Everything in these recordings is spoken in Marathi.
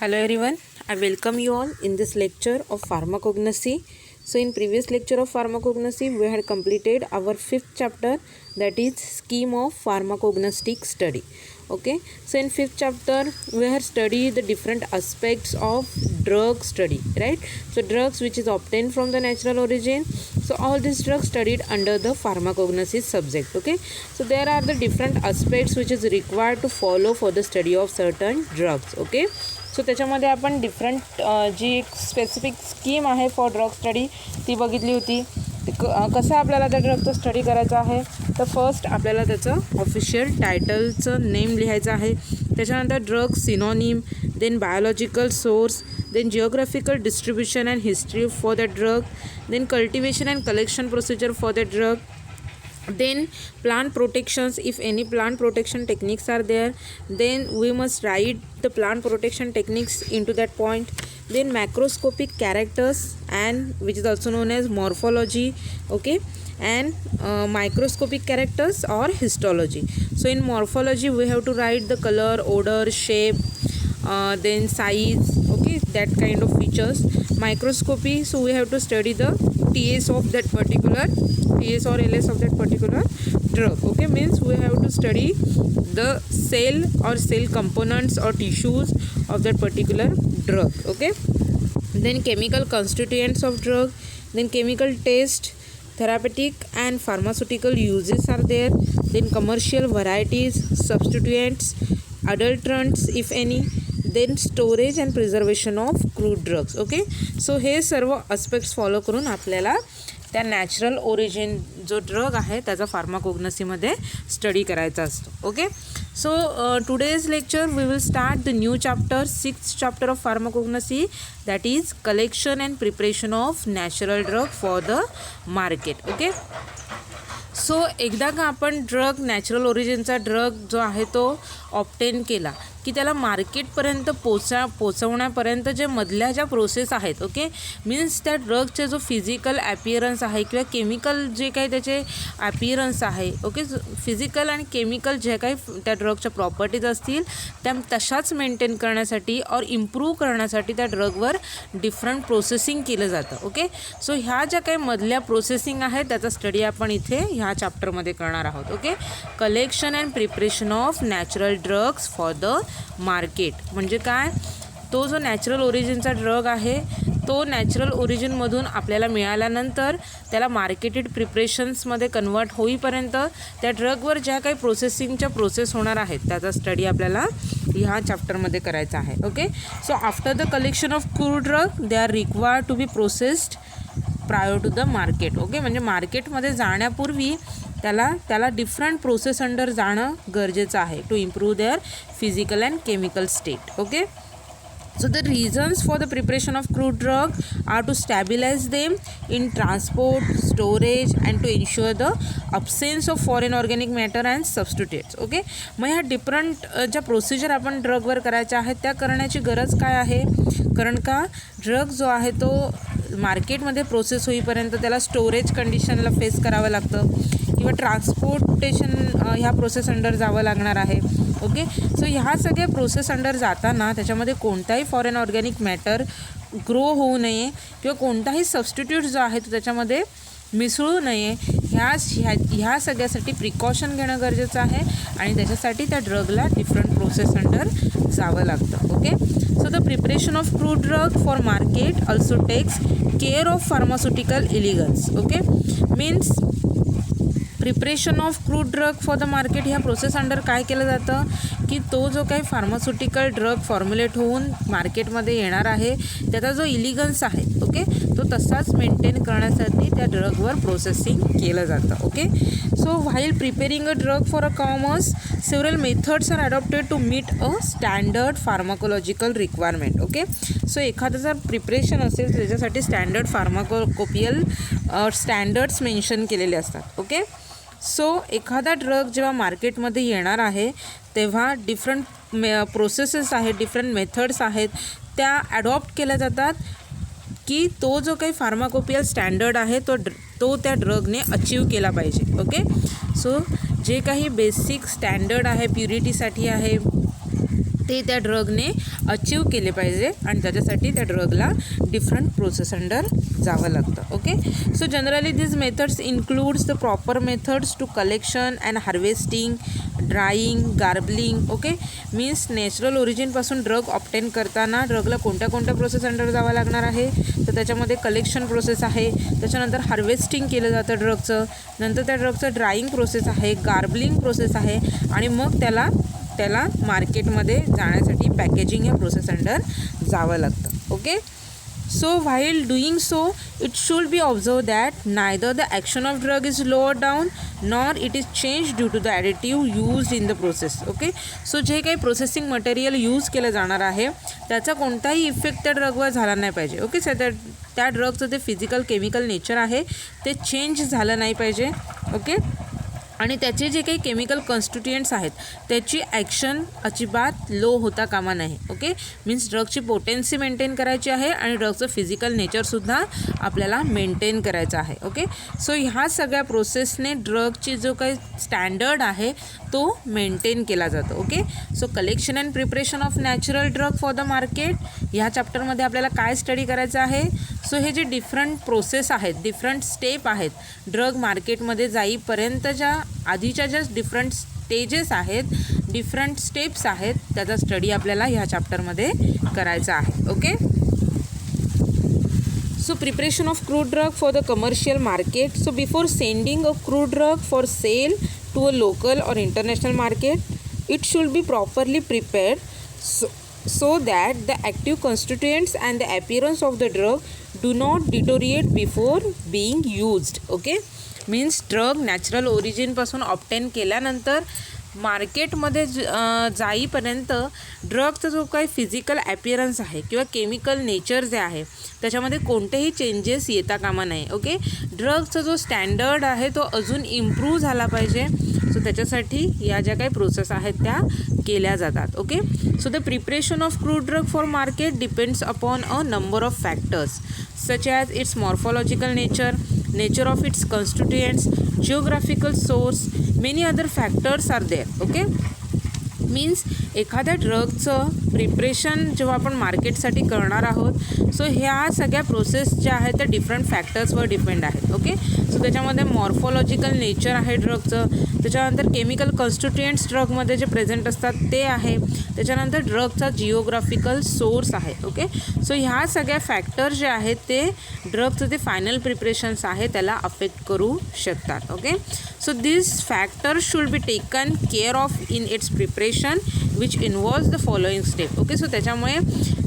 Hello everyone, I welcome you all in this lecture of pharmacognosy. So in previous lecture of pharmacognosy we had completed our fifth chapter, that is scheme of pharmacognostic study. Okay, so in fifth chapter we have studied the different aspects of drug study, right? So drugs which is obtained from the natural origin. So all these drugs studied under the pharmacognosy subject. Okay, so there are the different aspects which is required to follow for the study of certain drugs. Okay, so त्याच्यामध्ये आपण डिफरंट जी एक स्पेसिफिक स्कीम आहे फॉर ड्रग स्टडी ती बघितली होती. कसं आपल्याला त्या ड्रगचं स्टडी करायचं आहे तर फर्स्ट आपल्याला त्याचं ऑफिशियल टायटलचं नेम लिहायचं आहे. त्याच्यानंतर drug synonym, then biological source, then geographical distribution and history for the drug, then cultivation and collection procedure for the drug, then plant protections if any plant protection techniques are there, then we must write the plant protection techniques into that point, then macroscopic characters and which is also known as morphology. Okay, and microscopic characters or histology. So in morphology we have to write the color, odor, shape, then size, okay, that kind of features. Microscopy, so we have to study the TS of that particular TS or LS of that particular drug. Okay, means we have to study the cell or cell components or tissues of that particular drug. Okay, then chemical constituents of drug, then chemical test, therapeutic and pharmaceutical uses are there, then commercial varieties, substituents, adulterants if any, then storage and preservation of crude drugs. Okay, so हे सर्व aspects follow करून आपल्याला त्या नॅचरल ओरिजिन जो ड्रग आहे त्याचा फार्माकोग्नसीमध्ये स्टडी करायचा असतो. Okay, so today's lecture we will start the new chapter, sixth chapter of pharmacognosy, that is collection and preparation of natural drug for the market. Okay, so एकदा का आपण ड्रग नॅचरल ओरिजिनचा ड्रग जो आहे तो ऑप्टेन केला की त्याला मार्केटपर्यंत पोचवण्यापर्यंत जे मधल्या ज्या प्रोसेस आहेत, ओके, मीन्स त्या ड्रगचे जो फिजिकल ॲपियरन्स आहे किंवा केमिकल जे काही त्याचे ॲपियरन्स आहे, ओके, फिजिकल आणि केमिकल जे काही त्या ड्रगच्या प्रॉपर्टीज असतील त्या तशाच मेंटेन करण्यासाठी और इम्प्रूव्ह करण्यासाठी त्या ड्रगवर डिफरंट प्रोसेसिंग केलं जातं. ओके, सो ह्या ज्या काही मधल्या प्रोसेसिंग आहेत त्याचा स्टडी आपण इथे ह्या चॅप्टरमध्ये करणार आहोत. Okay, collection and preparation of natural drugs for the market म्हणजे काय, तो जो नॅचरल ओरिजिनचा ड्रग आहे तो नॅचरल ओरिजिनमधून आपल्याला मिळाल्यानंतर त्याला मार्केटेड प्रिपरेशन्समध्ये कन्वर्ट होईपर्यंत त्या ड्रगवर ज्या काही प्रोसेसिंगच्या प्रोसेस होणार आहेत त्याचा स्टडी आपल्याला ह्या चॅप्टरमध्ये करायचा आहे. Okay, so after the collection of crude drug they are required to be processed prior to the market. Okay, म्हणजे मार्केटमध्ये जाण्यापूर्वी त्याला डिफरंट प्रोसेस अंडर जाणं गरजेचं आहे to improve their physical and chemical state. Okay, so the reasons for the preparation of crude drug are to stabilize them in transport, storage and to ensure the absence of foreign organic matter and substitutes. Okay, मग ह्या डिफरंट ज्या प्रोसिजर आपण ड्रगवर करायच्या आहेत त्या करण्याची गरज काय आहे, कारण का ड्रग जो आहे तो मार्केटमध्ये प्रोसेस होईपर्यंत त्याला स्टोरेज कंडिशनला फेस करावं लागतं किंवा ट्रान्सपोर्टेशन ह्या प्रोसेस अंडर जावं लागणार आहे. ओके, सो ह्या सगळ्या प्रोसेस अंडर जाताना त्याच्यामध्ये कोणताही फॉरेन ऑर्गॅनिक मॅटर ग्रो होऊ नये किंवा कोणताही सबस्टिट्यूट जो आहे तो त्याच्यामध्ये मिसळू नये, ह्या सगळ्यासाठी प्रिकॉशन घेणं गरजेचं आहे आणि त्याच्यासाठी त्या ड्रगला डिफरंट प्रोसेस अंडर जावं लागतं. Okay, so the preparation of crude drug for market also takes care of pharmaceutical elegance. Okay, means preparation of crude drug for the market ह्या प्रोसेस अंडर काय केलं जातं की तो जो काही फार्मास्युटिकल ड्रग फॉर्म्युलेट होऊन मार्केटमध्ये येणार आहे त्याचा जो इलिगन्स आहे, ओके, तो तसाच मेंटेन करण्यासाठी त्या ड्रगवर प्रोसेसिंग केलं जातं. Okay, so while preparing a drug for a commerce several methods are adopted to meet a standard pharmacological requirement. Okay, so एखादं जर प्रिपरेशन असेल त्याच्यासाठी स्टँडर्ड फार्माकोपियल स्टँडर्ड्स मेन्शन केलेले असतात. ओके, सो एखादा ड्रग जेव्हा मार्केटमध्ये येणार आहे तेव्हा डिफरंट प्रोसेसेस आहेत, डिफरंट मेथड्स आहेत त्या ॲडॉप्ट केल्या जातात की तो जो काही फार्माकोपियल स्टँडर्ड आहे तो त्या ड्रगने अचीव केला पाहिजे. ओके, सो जे काही बेसिक स्टँडर्ड आहे प्युरिटीसाठी आहे ते त्या ड्रगने अचीव केले पाहिजे आणि त्याच्यासाठी त्या ड्रगला डिफरंट प्रोसेस अंडर जावं लागतं. Okay, so generally this methods includes the proper methods to collection and harvesting, drying, garbling. Okay, means natural ओरिजिनपासून ड्रग ऑप्टेन करताना ड्रगला कोणत्या कोणत्या प्रोसेस अंडर जावं लागणार आहे, तर त्याच्यामध्ये कलेक्शन प्रोसेस आहे, त्याच्यानंतर हार्वेस्टिंग केलं जातं ड्रगचं, नंतर त्या ड्रगचं ड्राईंग प्रोसेस आहे, गार्बलिंग प्रोसेस आहे आणि मग त्याला मार्केटमध्ये जाण्यासाठी पॅकेजिंग या प्रोसेस अंडर जावं लागतं. Okay, so while doing so it should be observe that neither the action of drug is lower down nor it is change due to the additive use in the process. Okay, so जे काही प्रोसेसिंग मटेरियल यूज केलं जाणार आहे त्याचा कोणताही इफेक्ट त्या ड्रगवर झाला नाही पाहिजे. ओके, सो त्या ड्रगचं जे फिजिकल केमिकल नेचर आहे ते चेंज झालं नाही पाहिजे. ओके, आणि त्याचे जे काही केमिकल कॉन्स्टिट्युएंट्स आहेत त्याची ॲक्शन अजिबात लो होता कामा नाही. ओके, मीन्स ड्रगची पोटेन्सी मेंटेन करायची आहे आणि ड्रगचं फिजिकल नेचरसुद्धा आपल्याला मेंटेन करायचं आहे. ओके, सो ह्या सगळ्या प्रोसेसने ड्रगची जो काही स्टँडर्ड आहे तो मेंटेन केला जातो. Okay, so collection and preparation of natural drug for the market ह्या चॅप्टरमध्ये आपल्याला काय स्टडी करायचं आहे. सो हे जे डिफरंट प्रोसेस आहेत, डिफरंट स्टेप आहेत, ड्रग मार्केटमध्ये जाईपर्यंतच्या आधीच्या ज्या डिफरंट स्टेजेस आहेत, डिफरंट स्टेप्स आहेत, त्याचा स्टडी आपल्याला ह्या चॅप्टरमध्ये करायचा आहे. Okay, so preparation of crude drug for the commercial market. So before sending a crude drug for sale to a local or international market, it should be properly prepared so that the active constituents and the appearance of the drug do not deteriorate before being used. Okay, means drug natural origin पासून ऑब्टेन केल्यानंतर मार्केटमध्ये जाईपर्यंत ड्रगचा जो काही फिजिकल ॲपिअरन्स आहे किंवा केमिकल नेचर जे आहे त्याच्यामध्ये कोणतेही चेंजेस येता कामा नाही. ओके, ड्रगचा जो स्टँडर्ड आहे तो अजून इम्प्रूव्ह झाला पाहिजे. सो त्याच्यासाठी या ज्या काही प्रोसेस आहेत त्या केल्या जातात. Okay, so the preparation of crude drug for market depends upon a number of factors such as its morphological nature of its constituents, geographical source, many other factors are there. Okay, means एखाद्या ड्रगचं प्रिपरेशन जेव्हा आपण मार्केटसाठी करणार आहोत, सो ह्या सगळ्या प्रोसेस ज्या आहेत त्या डिफरंट फॅक्टर्सवर डिपेंड आहेत. ओके, सो त्याच्यामध्ये मॉर्फॉलॉजिकल नेचर आहे ड्रगचं, त्याच्यानंतर केमिकल कॉन्स्टिट्युएंट्स ड्रगमध्ये जे प्रेझेंट असतात ते आहे, त्याच्यानंतर ड्रगचा जिओग्राफिकल सोर्स आहे. ओके, सो ह्या सगळ्या फॅक्टर जे आहेत ते ड्रगचं जे फायनल प्रिपरेशन्स आहे त्याला अफेक्ट करू शकतात. Okay, so this factor should be taken care of in its preparation which involves the following step. Okay, so त्याच्यामुळे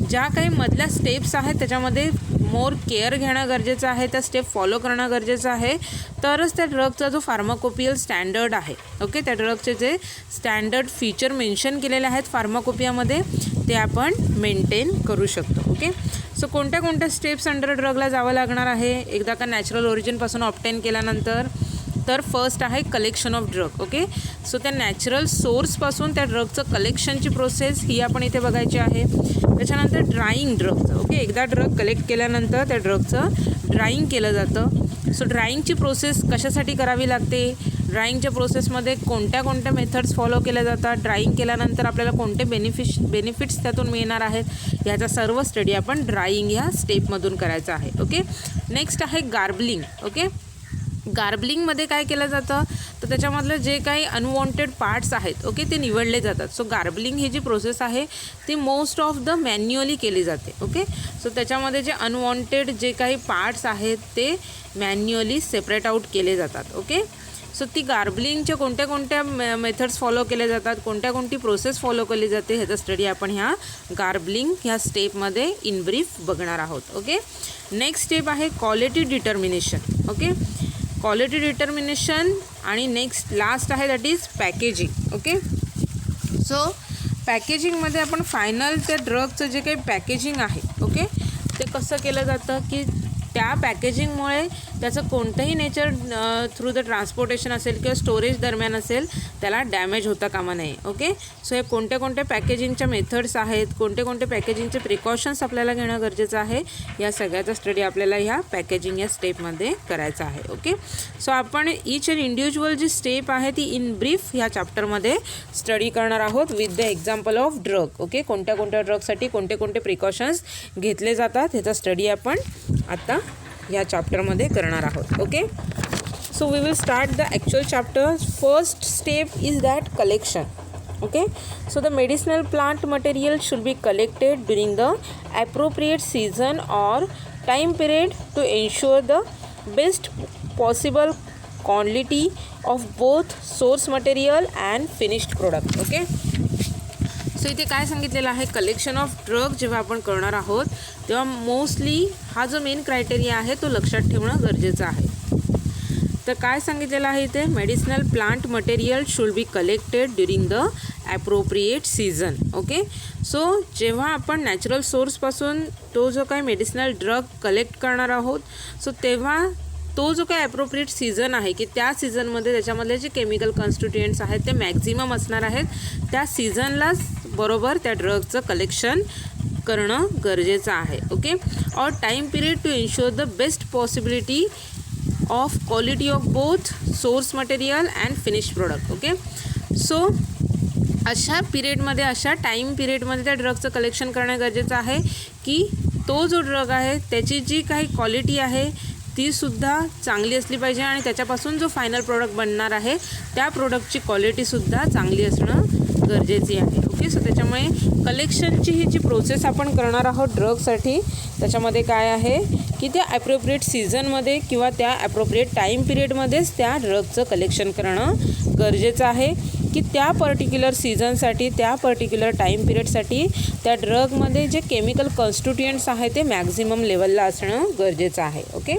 ज्या काही मधल्या स्टेप्स आहेत त्याच्यामध्ये मोर केअर घेणं गरजेचं आहे, त्या स्टेप फॉलो करणं गरजेचं आहे, तरच त्या ड्रगचा जो फार्माकोपियल स्टँडर्ड आहे, ओके, त्या ड्रगचे जे स्टँडर्ड फीचर मेन्शन केलेले आहेत फार्माकोपियामध्ये ते आपण मेंटेन करू शकतो. ओके, सो कोणत्या कोणत्या स्टेप्स अंडर ड्रगला जावं लागणार आहे एकदा का नॅचरल ओरिजिनपासून ऑब्टेन केल्यानंतर. तर फर्स्ट आहे collection of drug. Okay, so त्या नॅचरल सोर्सपासून त्या ड्रगचं कलेक्शनची प्रोसेस ही आपण इथे बघायची आहे. त्याच्यानंतर ड्राईंग ड्रगचं. ओके, एकदा ड्रग कलेक्ट केल्यानंतर त्या ड्रगचं ड्राईंग केलं जातं. सो ड्राईंगची प्रोसेस कशासाठी करावी लागते, ड्राईंगच्या प्रोसेसमध्ये कोणत्या कोणत्या मेथड्स फॉलो केल्या जातात, ड्राईंग केल्यानंतर आपल्याला कोणते बेनिफिट्स त्यातून मिळणार आहेत, ह्याचा सर्व स्टडी आपण ड्राईंग ह्या स्टेपमधून करायचा आहे. ओके, नेक्स्ट आहे गार्बलिंग. ओके, गार्बलिंगमध्ये काय केलं जातं तर त्याच्यामधलं जे काही अनवॉन्टेड पार्ट्स आहेत, ओके, ते निवडले जातात. सो गार्बलिंग ही जी प्रोसेस आहे ती मोस्ट ऑफ द मॅन्युअली केली जाते. ओके, सो त्याच्यामध्ये जे अनवॉन्टेड जे काही पार्ट्स आहेत ते मॅन्युअली सेपरेट आऊट केले जातात. ओके, सो ती गार्बलिंगच्या कोणत्या कोणत्या मेथड्स फॉलो केले जातात, कोणत्या कोणती प्रोसेस फॉलो केली जाते ह्याचा स्टडी आपण ह्या गार्बलिंग ह्या स्टेपमध्ये इन ब्रीफ बघणार आहोत. ओके, नेक्स्ट स्टेप आहे quality determination. Okay, quality determination आणि नेक्स्ट लास्ट आहे that is packaging. Okay, so पॅकेजिंगमध्ये आपण फायनल त्या ड्रगचं जे काही पॅकेजिंग आहे, ओके, ते कसं केलं जातं की त्या पॅकेजिंगमुळे त्याचं कोणतंही नेचर थ्रू द ट्रान्सपोर्टेशन असेल किंवा स्टोरेज दरम्यान असेल त्याला डॅमेज होता कामा नये. ओके, सो हे कोणत्या कोणत्या पॅकेजिंगच्या मेथड्स आहेत, कोणते कोणते पॅकेजिंगचे प्रिकॉशन्स आपल्याला घेणं गरजेचं आहे, या सगळ्याचा स्टडी आपल्याला ह्या पॅकेजिंग या स्टेपमध्ये करायचा आहे. ओके, सो आपण ईच अँड इंडिव्हिज्युअल जी स्टेप आहे ती इन ब्रीफ ह्या चॅप्टरमध्ये स्टडी करणार आहोत with the example of drug. Okay, कोणत्या कोणत्या ड्रगसाठी कोणते कोणते प्रिकॉशन्स घेतले जातात ह्याचा स्टडी आपण आता ह्या चॅप्टरमध्ये करणार आहोत. Okay, so we will start the actual chapter. First step is that collection. Okay, so the medicinal plant material should be collected during the appropriate season or time period to ensure the best possible quality of both source material and finished product. Okay, so इथे काय सांगितलेलं आहे, कलेक्शन ऑफ ड्रग जेव्हा आपण करणार आहोत तेव्हा मोस्टली हा जो मेन क्रायटेरिया आहे तो लक्षात ठेवणं गरजेचं आहे. तर काय सांगितलेलं आहे इथे, medicinal plant material should be collected during the appropriate season. Okay, so जेव्हा आपण नॅचरल सोर्सपासून तो जो काही मेडिसिनल ड्रग कलेक्ट करणार आहोत सो तेव्हा तो जो काही ॲप्रोप्रिएट सीझन आहे की त्या सीझनमध्ये त्याच्यामधले जे केमिकल कॉन्स्टिट्युएंट्स आहेत ते मॅक्झिमम असणार आहेत, त्या सीझनलाच बरोबर त्या ड्रगचं कलेक्शन करणं गरजेचं आहे. ओके, और time period to ensure the best possibility of quality of both source material and finish product. Okay, so अशा पिरियडमध्ये, अशा टाईम पिरियडमध्ये त्या ड्रगचं कलेक्शन करणं गरजेचं आहे की तो जो ड्रग आहे त्याची जी काही क्वालिटी आहे तीसुद्धा चांगली असली पाहिजे आणि त्याच्यापासून जो फायनल प्रोडक्ट बनणार आहे त्या प्रोडक्टची क्वालिटीसुद्धा चांगली असणं गरजेची आहे. ओके, सो त्याच्यामुळे कलेक्शनची ही जी प्रोसेस आपण करणार आहोत ड्रगसाठी त्याच्यामध्ये काय आहे की त्या ॲप्रोप्रिएट सीझनमध्ये किंवा त्या ॲप्रोप्रिएट टाईम पिरियडमध्येच त्या ड्रगचं कलेक्शन करणं गरजेचं आहे की त्या पर्टिक्युलर सीझनसाठी, त्या पर्टिक्युलर टाईम पिरियडसाठी त्या ड्रगमध्ये जे केमिकल कॉन्स्टिट्युएंट्स आहे ते मॅक्झिमम लेवलला असणं गरजेचं आहे. Okay,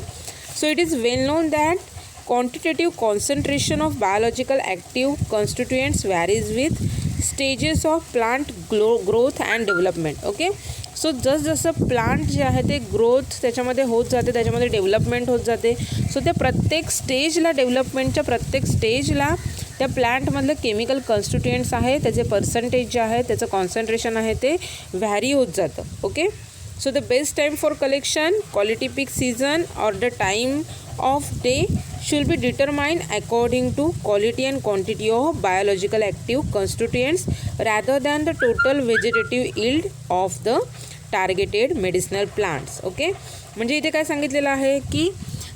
so it is well non that quantitative concentration of biological active constituents varies with stages of plant growth and development. Okay, so जसं प्लांट जे आहे ते ग्रोथ त्याच्यामध्ये होत जाते, त्याच्यामध्ये डेव्हलपमेंट होत जाते, सो त्या प्रत्येक स्टेजला, डेव्हलपमेंटच्या प्रत्येक स्टेजला त्या प्लांटमधलं केमिकल कॉन्स्टिट्युएंट्स आहे त्याचे पर्सेंटेज जे आहे त्याचं कॉन्सन्ट्रेशन आहे ते व्हॅरी होत जातं. Okay, so the best time for collection, quality peak season or the time of day should be determined according to quality and quantity of biological active constituents rather than the total vegetative yield of the targeted medicinal plants. Okay, म्हणजे इथे काय सांगितलेलं आहे की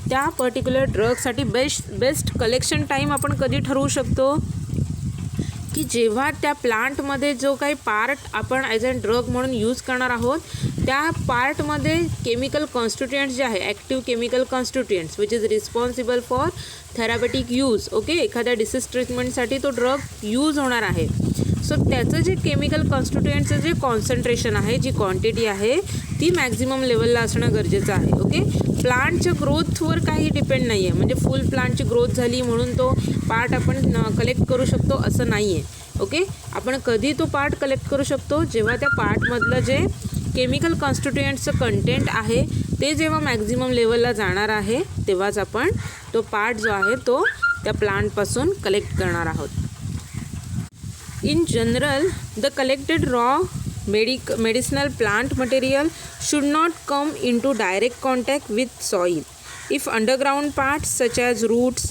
त्या पर्टिक्युलर ड्रगसाठी बेस्ट कलेक्शन टाईम आपण कधी ठरवू शकतो की जेव्हा त्या प्लांटमध्ये जो काही पार्ट आपण ॲज अ ड्रग म्हणून यूज करणार आहोत त्या पार्टमध्ये केमिकल कॉन्स्टिट्युएंट्स जे आहे, active chemical constituents which is responsible for therapeutic use. Okay, एखाद्या डिसीज ट्रीटमेंटसाठी तो ड्रग यूज होणार आहे, सो त्याचं जे केमिकल कॉन्स्टिट्युएंट्सचं जे कॉन्सन्ट्रेशन आहे, जी क्वांटिटी आहे ती मॅक्झिमम लेवलला असणं गरजेचं आहे. ओके, प्लांटच्या ग्रोथवर काही डिपेंड नाही आहे, म्हणजे फुल प्लांटची ग्रोथ झाली म्हणून तो पार्ट आपण कलेक्ट करू शकतो असं नाही आहे. ओके, आपण कधी तो पार्ट कलेक्ट करू शकतो जेव्हा त्या पार्टमधलं जे केमिकल कॉन्स्टिट्युएंट्सचं कंटेंट आहे ते जेव्हा मॅक्झिमम लेवलला जाणार आहे तेव्हाच आपण तो पार्ट जो आहे तो त्या प्लांटपासून कलेक्ट करणार आहोत. In general, the collected raw medicinal plant material should not come into direct contact with soil. If underground parts such as roots,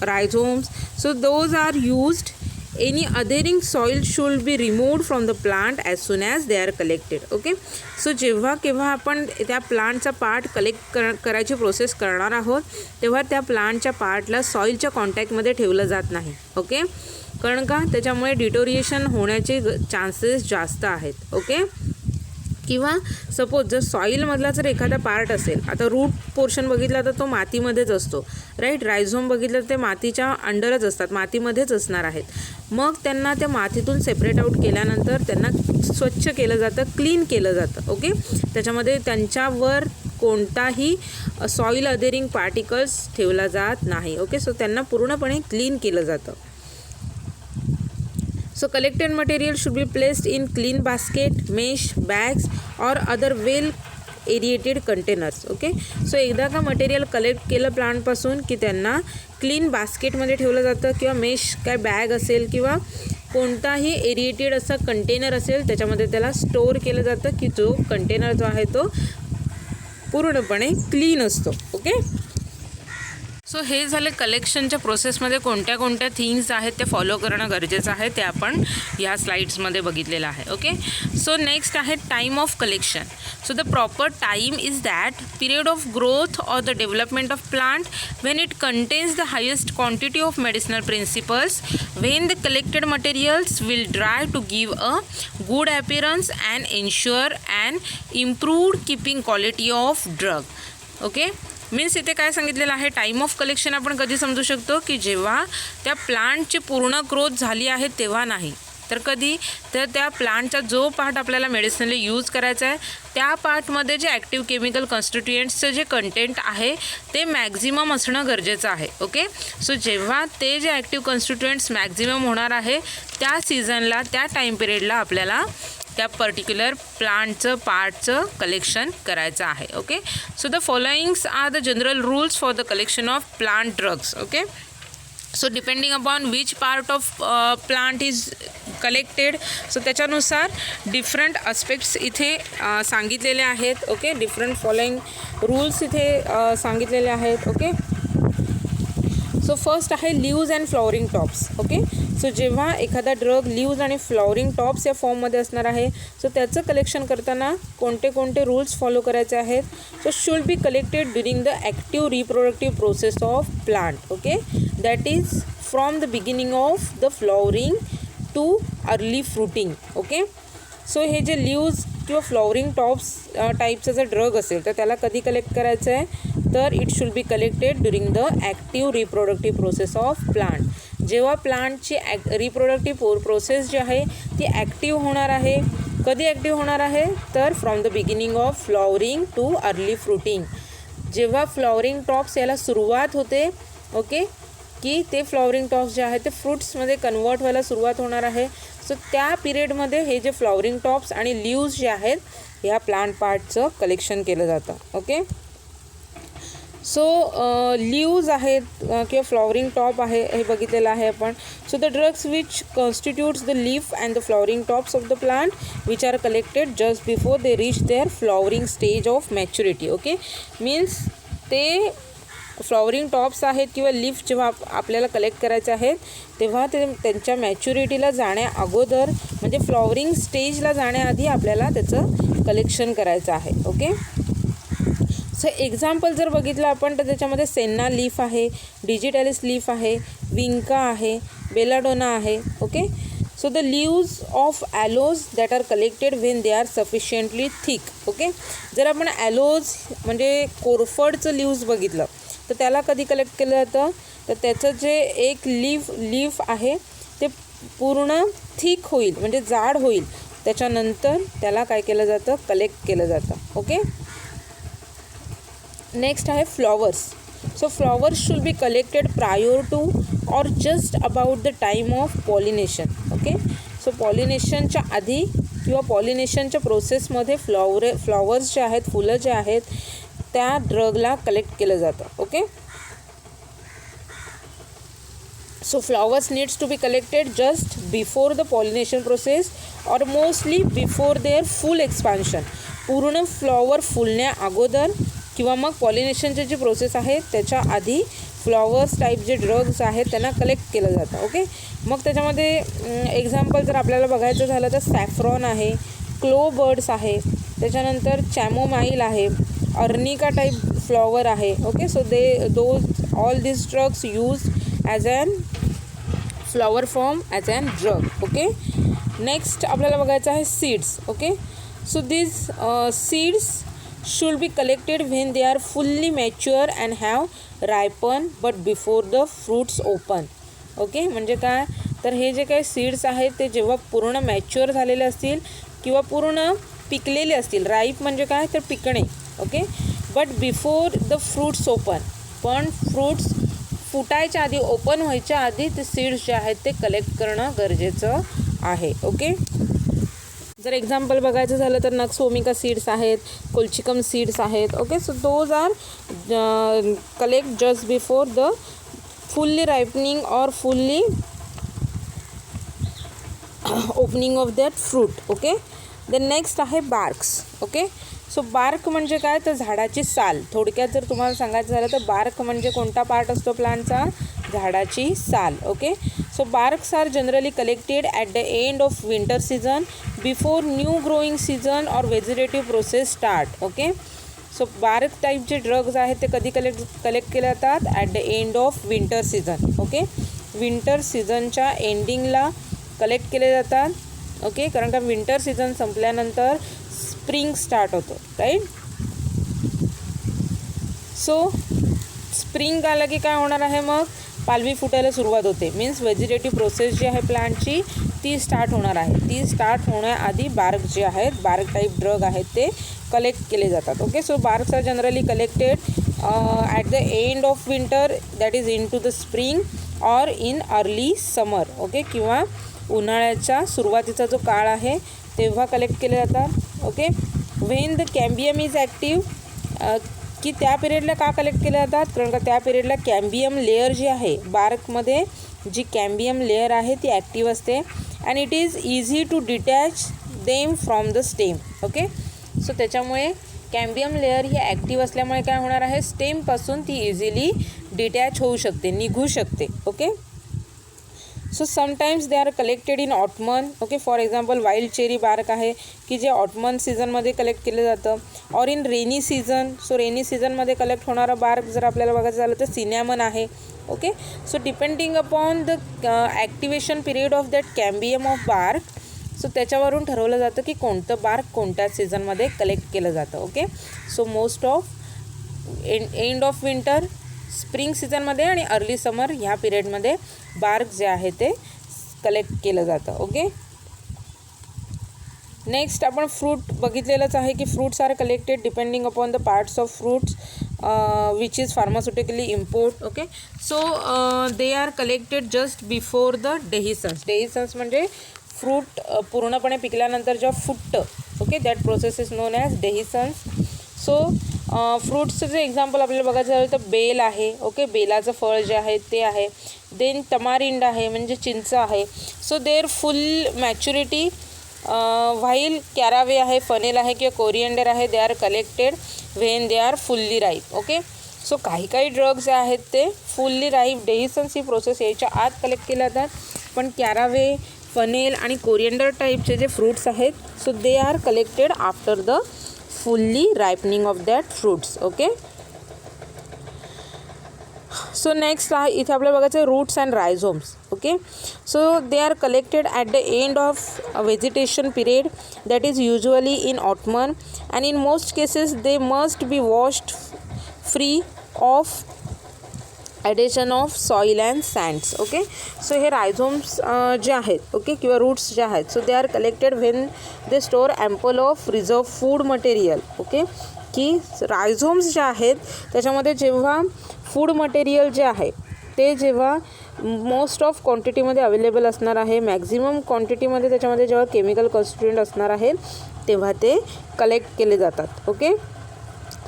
rhizomes, so those are used, any adhering soil should be removed from the plant as soon as they are collected. Okay, so जेव्हा केव्हा आपण त्या प्लांटचा पार्ट कलेक्ट करायची प्रोसेस करणार आहोत तेव्हा त्या प्लांटच्या पार्टला सॉईलच्या कॉन्टॅक्टमध्ये ठेवलं जात नाही. ओके, कारण का त्याच्यामुळे डिटोरिएशन होण्याचे चान्सेस जास्त आहेत. ओके, किंवा सपोज जर सॉईलमधला जर एखादा पार्ट असेल, आता रूट पोर्शन बघितला तर तो मातीमध्येच असतो, राईट. रायझोम बघितलं तर ते मातीच्या अंडरच असतात, मातीमध्येच असणार आहेत. मग त्यांना त्या मातीतून सेपरेट आऊट केल्यानंतर त्यांना स्वच्छ केलं जातं, क्लीन केलं जातं. ओके, त्याच्यामध्ये त्यांच्यावर कोणताही सॉईल अधेरिंग पार्टिकल्स ठेवला जात नाही. ओके, सो त्यांना पूर्णपणे क्लीन केलं जातं. So collected material should be placed in clean basket, mesh, bags or other well aerated containers. Okay, so एकदा का मटेरियल कलेक्ट केलं प्लांटपासून की त्यांना क्लीन बास्केटमध्ये ठेवलं जातं किंवा मेश काय बॅग असेल किंवा कोणताही एरिएटेड असा कंटेनर असेल त्याच्यामध्ये त्याला स्टोअर केलं जातं की जो कंटेनर जो आहे तो पूर्णपणे क्लीन असतो. ओके, सो हे झाले कलेक्शनच्या प्रोसेसमध्ये कोणत्या कोणत्या थिंग्स आहेत ते फॉलो करणं गरजेचं आहे ते आपण या स्लाइड्समध्ये बघितलेलं आहे. ओके, सो नेक्स्ट आहे time of collection. So the proper time is that period of growth or the development of plant when it contains the highest quantity of medicinal principles, when the collected materials will dry to give a good appearance and ensure an improved keeping quality of drug. Okay, means इथे काय सांगितलेलं आहे, टाईम ऑफ कलेक्शन आपण कधी समजू शकतो की जेव्हा त्या प्लांटची पूर्ण ग्रोथ झाली आहे तेव्हा नाही, तर कधी तर त्या प्लांटचा जो पार्ट आपल्याला मेडिसिनली यूज करायचा आहे त्या पार्टमध्ये जे ॲक्टिव्ह केमिकल कॉन्स्टिट्युएंट्सचं जे कंटेंट आहे ते मॅक्झिमम असणं गरजेचं आहे. ओके, सो जेव्हा ते जे ॲक्टिव्ह कॉन्स्टिट्युएंट्स मॅक्झिमम होणार आहे त्या सीझनला त्या टाईम पिरियडला आपल्याला त्या पर्टिक्युलर प्लांटचं पार्टचं कलेक्शन करायचं आहे. Okay, so the followings are the general rules for the collection of plant drugs. Okay, so depending upon which part of plant is collected, so त्याच्यानुसार डिफरंट आस्पेक्ट्स इथे सांगितलेले आहेत. ओके, डिफरंट फॉलोइंग रूल्स इथे सांगितलेले आहेत. ओके, सो फर्स्ट आहे leaves and flowering tops. Okay, so जेव्हा एखादा ड्रग लीव्ज आणि फ्लॉवरिंग टॉप्स या फॉर्ममध्ये असणार आहे सो त्याचं कलेक्शन करताना कोणते कोणते रूल्स फॉलो करायचे आहेत. So should be collected during the active reproductive process of plant. Okay, that is from the beginning of the flowering too early fruiting. Okay, so हे जे लीव्ज किंवा फ्लॉवरिंग टॉप्स टाईपचा जर ड्रग असेल तर त्याला कधी कलेक्ट करायचं आहे, तर it should be collected during the active reproductive process of plant. जेव्हा प्लांटची रिप्रोडक्टिव्ह प्रोसेस जी आहे ती ॲक्टिव्ह होणार आहे. कधी ॲक्टिव्ह होणार आहे, तर from the beginning of flowering too early fruiting. जेव्हा फ्लॉवरिंग टॉप्स याला सुरुवात होते, ओके, की ते फ्लॉवरिंग टॉप्स जे आहे ते फ्रुट्समध्ये कन्वर्ट व्हायला सुरुवात होणार आहे. सो त्या पिरियडमध्ये हे जे फ्लॉवरिंग टॉप्स आणि लीव्ज जे आहेत ह्या प्लांट पार्टचं कलेक्शन केलं जातं. ओके, सो लीव्ज आहेत किंवा फ्लॉवरिंग टॉप आहे हे बघितलेलं आहे आपण. So the drugs which constitutes the leaf and the flowering tops of the plant which are collected just before they reach their flowering stage of maturity. Okay, means ते फ्लॉवरिंग टॉप्स आहेत किंवा लीफ जेव्हा आपल्याला कलेक्ट करायचे आहेत तेव्हा ते त्यांच्या मॅच्युरिटीला जाण्या अगोदर म्हणजे फ्लॉवरिंग स्टेजला जाण्याआधी आपल्याला त्याचं कलेक्शन करायचं आहे. ओके, सो एक्झाम्पल जर बघितलं आपण तर त्याच्यामध्ये सेन्ना लीफ आहे, डिजिटॅलिस लीफ आहे, विंका आहे, बेलाडोना आहे. Okay, so the leaves of aloes that are collected when they are sufficiently thick. Okay, जर आपण ॲलोज म्हणजे कोरफडचं लीव्ज बघितलं तर त्याला कधी कलेक्ट केलं जातं, तर त्याचं जे एक लीफ आहे ते पूर्ण थिक होईल म्हणजे जाड होईल त्याच्यानंतर त्याला काय केलं जातं, कलेक्ट केलं जातं. ओके, नेक्स्ट आहे flowers. So flowers should be collected prior to or just about the time of pollination. Okay, so पॉलिनेशनच्या आधी किंवा पॉलिनेशनच्या प्रोसेसमध्ये फ्लॉवर्स जे आहेत, फुलं जे आहेत त्या ड्रगला कलेक्ट केलं जातं. Okay, so flowers needs to be collected just before the pollination process और mostly before their full expansion. पूर्ण फ्लॉवर फुलण्या अगोदर किंवा मग पॉलिनेशनची जी प्रोसेस आहे त्याच्या आधी फ्लॉवर्स टाईप जे ड्रग्स आहेत त्यांना कलेक्ट केलं जातं. ओके, मग त्याच्यामध्ये एक्झाम्पल जर आपल्याला बघायचं झालं तर सॅफ्रॉन आहे, क्लो बर्ड्स आहे, त्याच्यानंतर चॅमोमाईल आहे, अर्निका टाईप फ्लॉवर आहे. Okay, so all this drugs use as an flower form as an drug. Okay, next आपल्याला बघायचं आहे seeds. Okay, so this seeds should be collected when they are fully mature and have ripened but before the fruits open. Okay, म्हणजे काय, तर हे जे काही सीड्स आहेत ते जेव्हा पूर्ण मॅच्युअर झालेले असतील किंवा पूर्ण पिकलेले असतील, राईप म्हणजे काय तर पिकणे. Okay, but before the fruits open, पण फ्रूट्स फुटायच्या आधी, ओपन व्हायच्या आधी ते सीड्स जे आहेत ते कलेक्ट करणं गरजेचं आहे. ओके, जर एक्झाम्पल बघायचं झालं तर नक्स ओमिका सीड्स आहेत, कोल्चिकम सीड्स आहेत. Okay, so those are collect just before the fully ripening और fully opening of that fruit. Okay, the next आहे बार्क्स. ओके, सो बार्क म्हणजे काय, तर झाडाची साल. थोडक्यात जर तुम्हाला सांगायचं झालं तर बार्क म्हणजे कोणता पार्ट असतो प्लांटचा, झाडाची साल. Okay, so barks are generally collected at the end of winter season before new growing season और vegetative process start. Okay, so bark type जे ड्रग्ज आहेत ते कधी कलेक्ट केले जातात, at the end of winter season. Okay, winter सीझनच्या एंडिंगला कलेक्ट केले जातात. ओके, कारण का विंटर सीझन संपल्यानंतर स्प्रिंग स्टार्ट होतं, राईट. सो स्प्रिंग आलं की काय होणार आहे, मग पालवी फुटायला सुरुवात होते. मीन्स व्हेजिटेटिव्ह प्रोसेस जी आहे प्लांटची ती स्टार्ट होणार आहे. ती स्टार्ट होण्याआधी बार्क जे आहेत, बार्क टाईप ड्रग आहेत ते कलेक्ट केले जातात. Okay, so barks are generally collected at the end of winter, that is in to the spring or in early summer. Okay, किंवा उन्हाळ्याच्या सुरुवातीचा जो काळ आहे तेव्हा कलेक्ट केले जातात. Okay, when the cambium is active, की त्या पिरियडला का कलेक्ट केले जातात, कारण का त्या पिरियडला कॅम्बियम लेअर जी आहे बार्कमध्ये, जी कॅम्बियम लेअर आहे ती ॲक्टिव्ह असते. And it is easy to detach them from the stem. Okay, so त्याच्यामुळे कॅम्बियम लेअर ही ॲक्टिव्ह असल्यामुळे काय होणार आहे, स्टेमपासून ती इझिली डिटॅच होऊ शकते, निघू शकते. Okay, so sometimes they are collected in autumn. Okay, for example wild cherry bark आहे की जे ऑटमन सीझनमध्ये कलेक्ट केलं जातं, or in rainy season. So rainy सीझनमध्ये कलेक्ट होणारा बार्क जर आपल्याला बघायचं झालं तर सिनॅमन आहे. Okay, so depending upon the activation period of that cambium of bark, so त्याच्यावरून ठरवलं जातं की कोणतं बार्क कोणत्या सीझनमध्ये कलेक्ट केलं जातं. Okay, so most of end of winter, spring सीझनमध्ये आणि अर्ली समर ह्या पिरियडमध्ये बार्क जे आहे ते कलेक्ट केलं जातं. ओके, नेक्स्ट आपण फ्रूट बघितलेलंच आहे की fruits are collected depending upon the parts of fruits which is pharmaceutically import. Okay, so they are collected just before the dehiscence. Dehiscence म्हणजे फ्रूट पूर्णपणे पिकल्यानंतर जेव्हा फुटतं. Okay, that process is known as dehiscence. So फ्रूट्सचं जे एक्झाम्पल आपल्याला बघायचं झालं तर बेल आहे. ओके, बेलाचं फळ जे आहे ते आहे. देन तमारिंड आहे म्हणजे चिंच आहे. So their full maturity, while caraway आहे, फनेल आहे किंवा कोरिएंडर आहे, they are collected when they are fully ripe. Okay, so काही ड्रग्स जे आहेत ते फुल्ली राईप, डेहिसन्स ही प्रोसेस याच्या आत कलेक्ट केल्या जातात. पण कॅरावे, फनेल आणि कोरिएंडर टाईपचे जे फ्रूट्स आहेत, so they are collected after the fully ripening of that fruits. Okay, so next इथे आपल्याला बघायचं roots and rhizomes. Okay, so they are collected at the end of vegetation period, that is usually in autumn, and in most cases they must be washed free of addition of soil and sands. Okay, so हे रायझोम्स जे आहेत, ओके, किंवा रूट्स जे आहेत, so they are collected when they store ample of reserve food material. Okay, की रायझोम्स जे आहेत त्याच्यामध्ये जेव्हा फूड मटेरियल जे आहे ते जेव्हा मोस्ट ऑफ क्वांटिटीमध्ये अवेलेबल असणार आहे, मॅक्झिमम क्वांटिटीमध्ये त्याच्यामध्ये जेव्हा केमिकल कॉन्स्टिट्युएंट असणार आहे तेव्हा ते कलेक्ट केले जातात. ओके,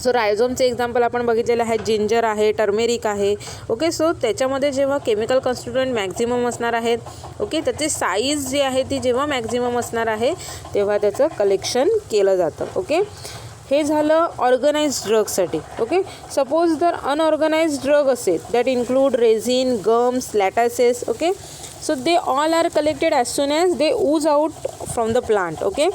सो रायझोमचे एक्झाम्पल आपण बघितलेले आहेत, जिंजर आहे, टर्मेरिक आहे. ओके, सो त्याच्यामध्ये जेव्हा केमिकल कॉन्स्टिट्युएंट मॅक्झिमम असणार आहेत, ओके, त्याची साईज जी आहे ती जेव्हा मॅक्झिमम असणार आहे तेव्हा त्याचं कलेक्शन केलं जातं. ओके, हे झालं ऑर्गनाइज्ड ड्रगसाठी. ओके, सपोज जर अनऑर्गनाइज्ड ड्रग असेल, that include resin, gums, latexes. Okay, so they all are collected as soon as they ooze out from the plant. Okay,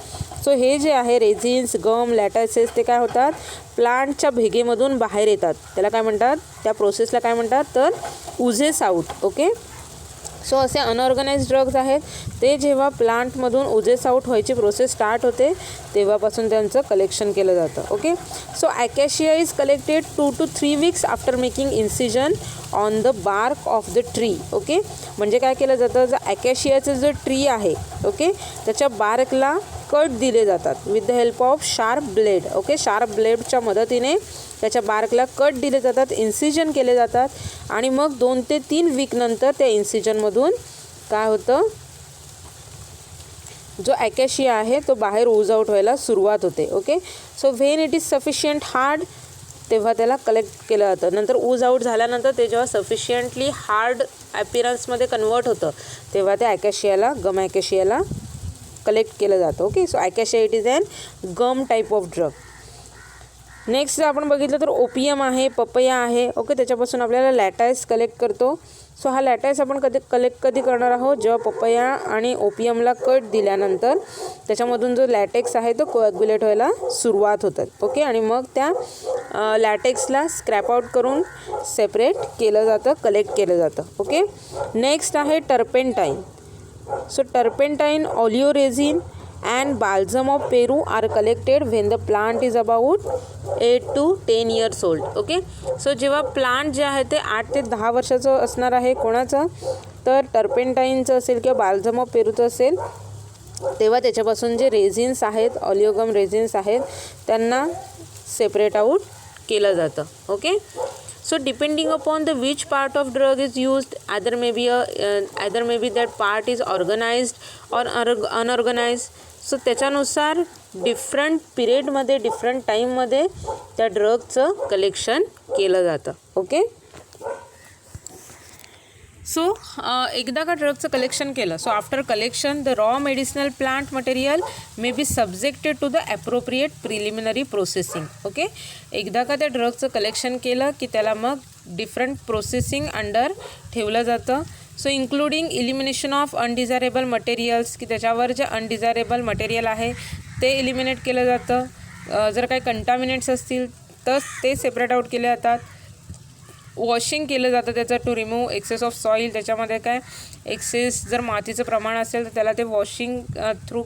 so हे जे आहे रेझिन्स, गम, लॅटासेस ते काय होतात, प्लांटच्या भेगेमधून बाहेर येतात. त्याला काय म्हणतात, त्या प्रोसेसला काय म्हणतात, तर उजेस आउट. ओके, सो असे अनऑर्गनाइज्ड ड्रग्ज आहेत ते जेव्हा प्लांटमधून उजेस आउट व्हायची प्रोसेस स्टार्ट होते तेव्हापासून त्यांचं कलेक्शन केलं जातं. Okay, so acacia is collected 2 to 3 weeks after making incision on the bark of the tree. Okay, म्हणजे काय केलं जातं, जर ॲकॅशियाचं जो ट्री आहे, ओके, त्याच्या बार्कला कट दिले जातात with the help of sharp blade. Okay, sharp ब्लेडच्या मदतीने त्याच्या बार्कला कट दिले जातात, इन्सिजन केले जातात आणि मग 2 ते 3 वीक नंतर त्या इन्सिजनमधून काय होतं, जो ॲकॅशिया आहे तो बाहेर ओज आउट व्हायला सुरुवात होते. Okay, so when it is sufficient hard तेव्हा त्याला कलेक्ट केलं जातं. नंतर ओज आउट झाल्यानंतर ते जेव्हा सफिशियंटली हार्ड ॲपिरन्समध्ये कन्वर्ट होतं तेव्हा त्या ॲकॅशियाला गम ॲकॅशियाला कलेक्ट केलं जातं. Okay, so acacia it is an gum type of drug. Next जर आपण बघितलं तर ओपियम आहे, पपया आहे. ओके, त्याच्यापासून आपल्याला लॅटाईस कलेक्ट करतो. सो हा लॅटाईस आपण कधी करणार आहोत, जेव्हा पपया आणि ओपियमला कट दिल्यानंतर त्याच्यामधून जो लॅटेक्स आहे तो कोॲग्युलेट व्हायला सुरुवात होतात. ओके, आणि मग त्या लॅटेक्सला स्क्रॅप आउट करून सेपरेट केलं जातं, कलेक्ट केलं जातं. ओके, नेक्स्ट आहे turpentine. So turpentine, oleoresin and balsam of Peru are collected when the plant is about 8 to 10 years old. Okay, so जेव्हा प्लांट जे आहे ते 8 ते 10 वर्षाचं असणार आहे कोणाचं, तर टर्पेंटाईनचं असेल किंवा बाल्झम ऑफ पेरूचं असेल, तेव्हा त्याच्यापासून जे रेझिन्स आहेत, ऑलिओगम रेझिन्स आहेत, त्यांना सेपरेट आउट केलं जातं. Okay, so depending upon the which part of drug is used, either may be that part is organized or unorganized. So त्याच्यानुसार डिफरंट पिरियडमध्ये डिफरंट टाईममध्ये त्या ड्रगचं कलेक्शन केलं जातं. ओके, सो एकदा का ड्रगचं कलेक्शन केलं, so after collection the raw medicinal plant material may be subjected to the appropriate preliminary processing. Okay, एकदा का त्या ड्रगचं कलेक्शन केलं की त्याला मग डिफरंट प्रोसेसिंग अंडर ठेवलं जातं. So including elimination of undesirable materials, की त्याच्यावर जे अनडिझायरेबल मटेरियल आहे ते इलिमिनेट केलं जातं. जर काही कंटामिनेट्स असतील तर ते सेपरेट आउट केले जातात. वॉशिंग केलं जातं त्याचं to remove excess of soil. त्याच्यामध्ये काय एक्सेस जर मातीचं प्रमाण असेल तर त्याला ते वॉशिंग थ्रू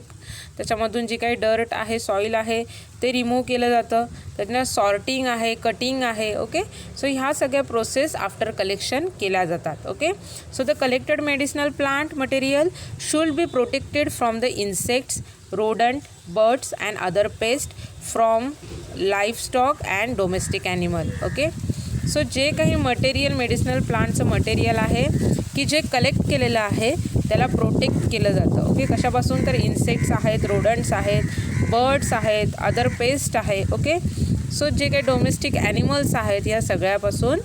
त्याच्यामधून जी काही डर्ट आहे, सॉईल आहे ते रिमूव्ह केलं जातं. त्याच्यानं सॉर्टिंग आहे, कटिंग आहे. ओके, सो ह्या सगळ्या प्रोसेस आफ्टर कलेक्शन केल्या जातात. Okay, so the collected medicinal plant material should be protected from the insects, rodent, birds and other pests from livestock and domestic animal. Okay, so जे काही मटेरियल मेडिसिनल प्लांटचं मटेरियल आहे की जे कलेक्ट केलेलं आहे त्याला प्रोटेक्ट केलं जातं. ओके, कशापासून, तर इन्सेक्ट्स आहेत, रोडंट्स आहेत, बर्ड्स आहेत, अदर पेस्ट आहे. ओके, सो जे काही डोमेस्टिक ॲनिमल्स आहेत या सगळ्यापासून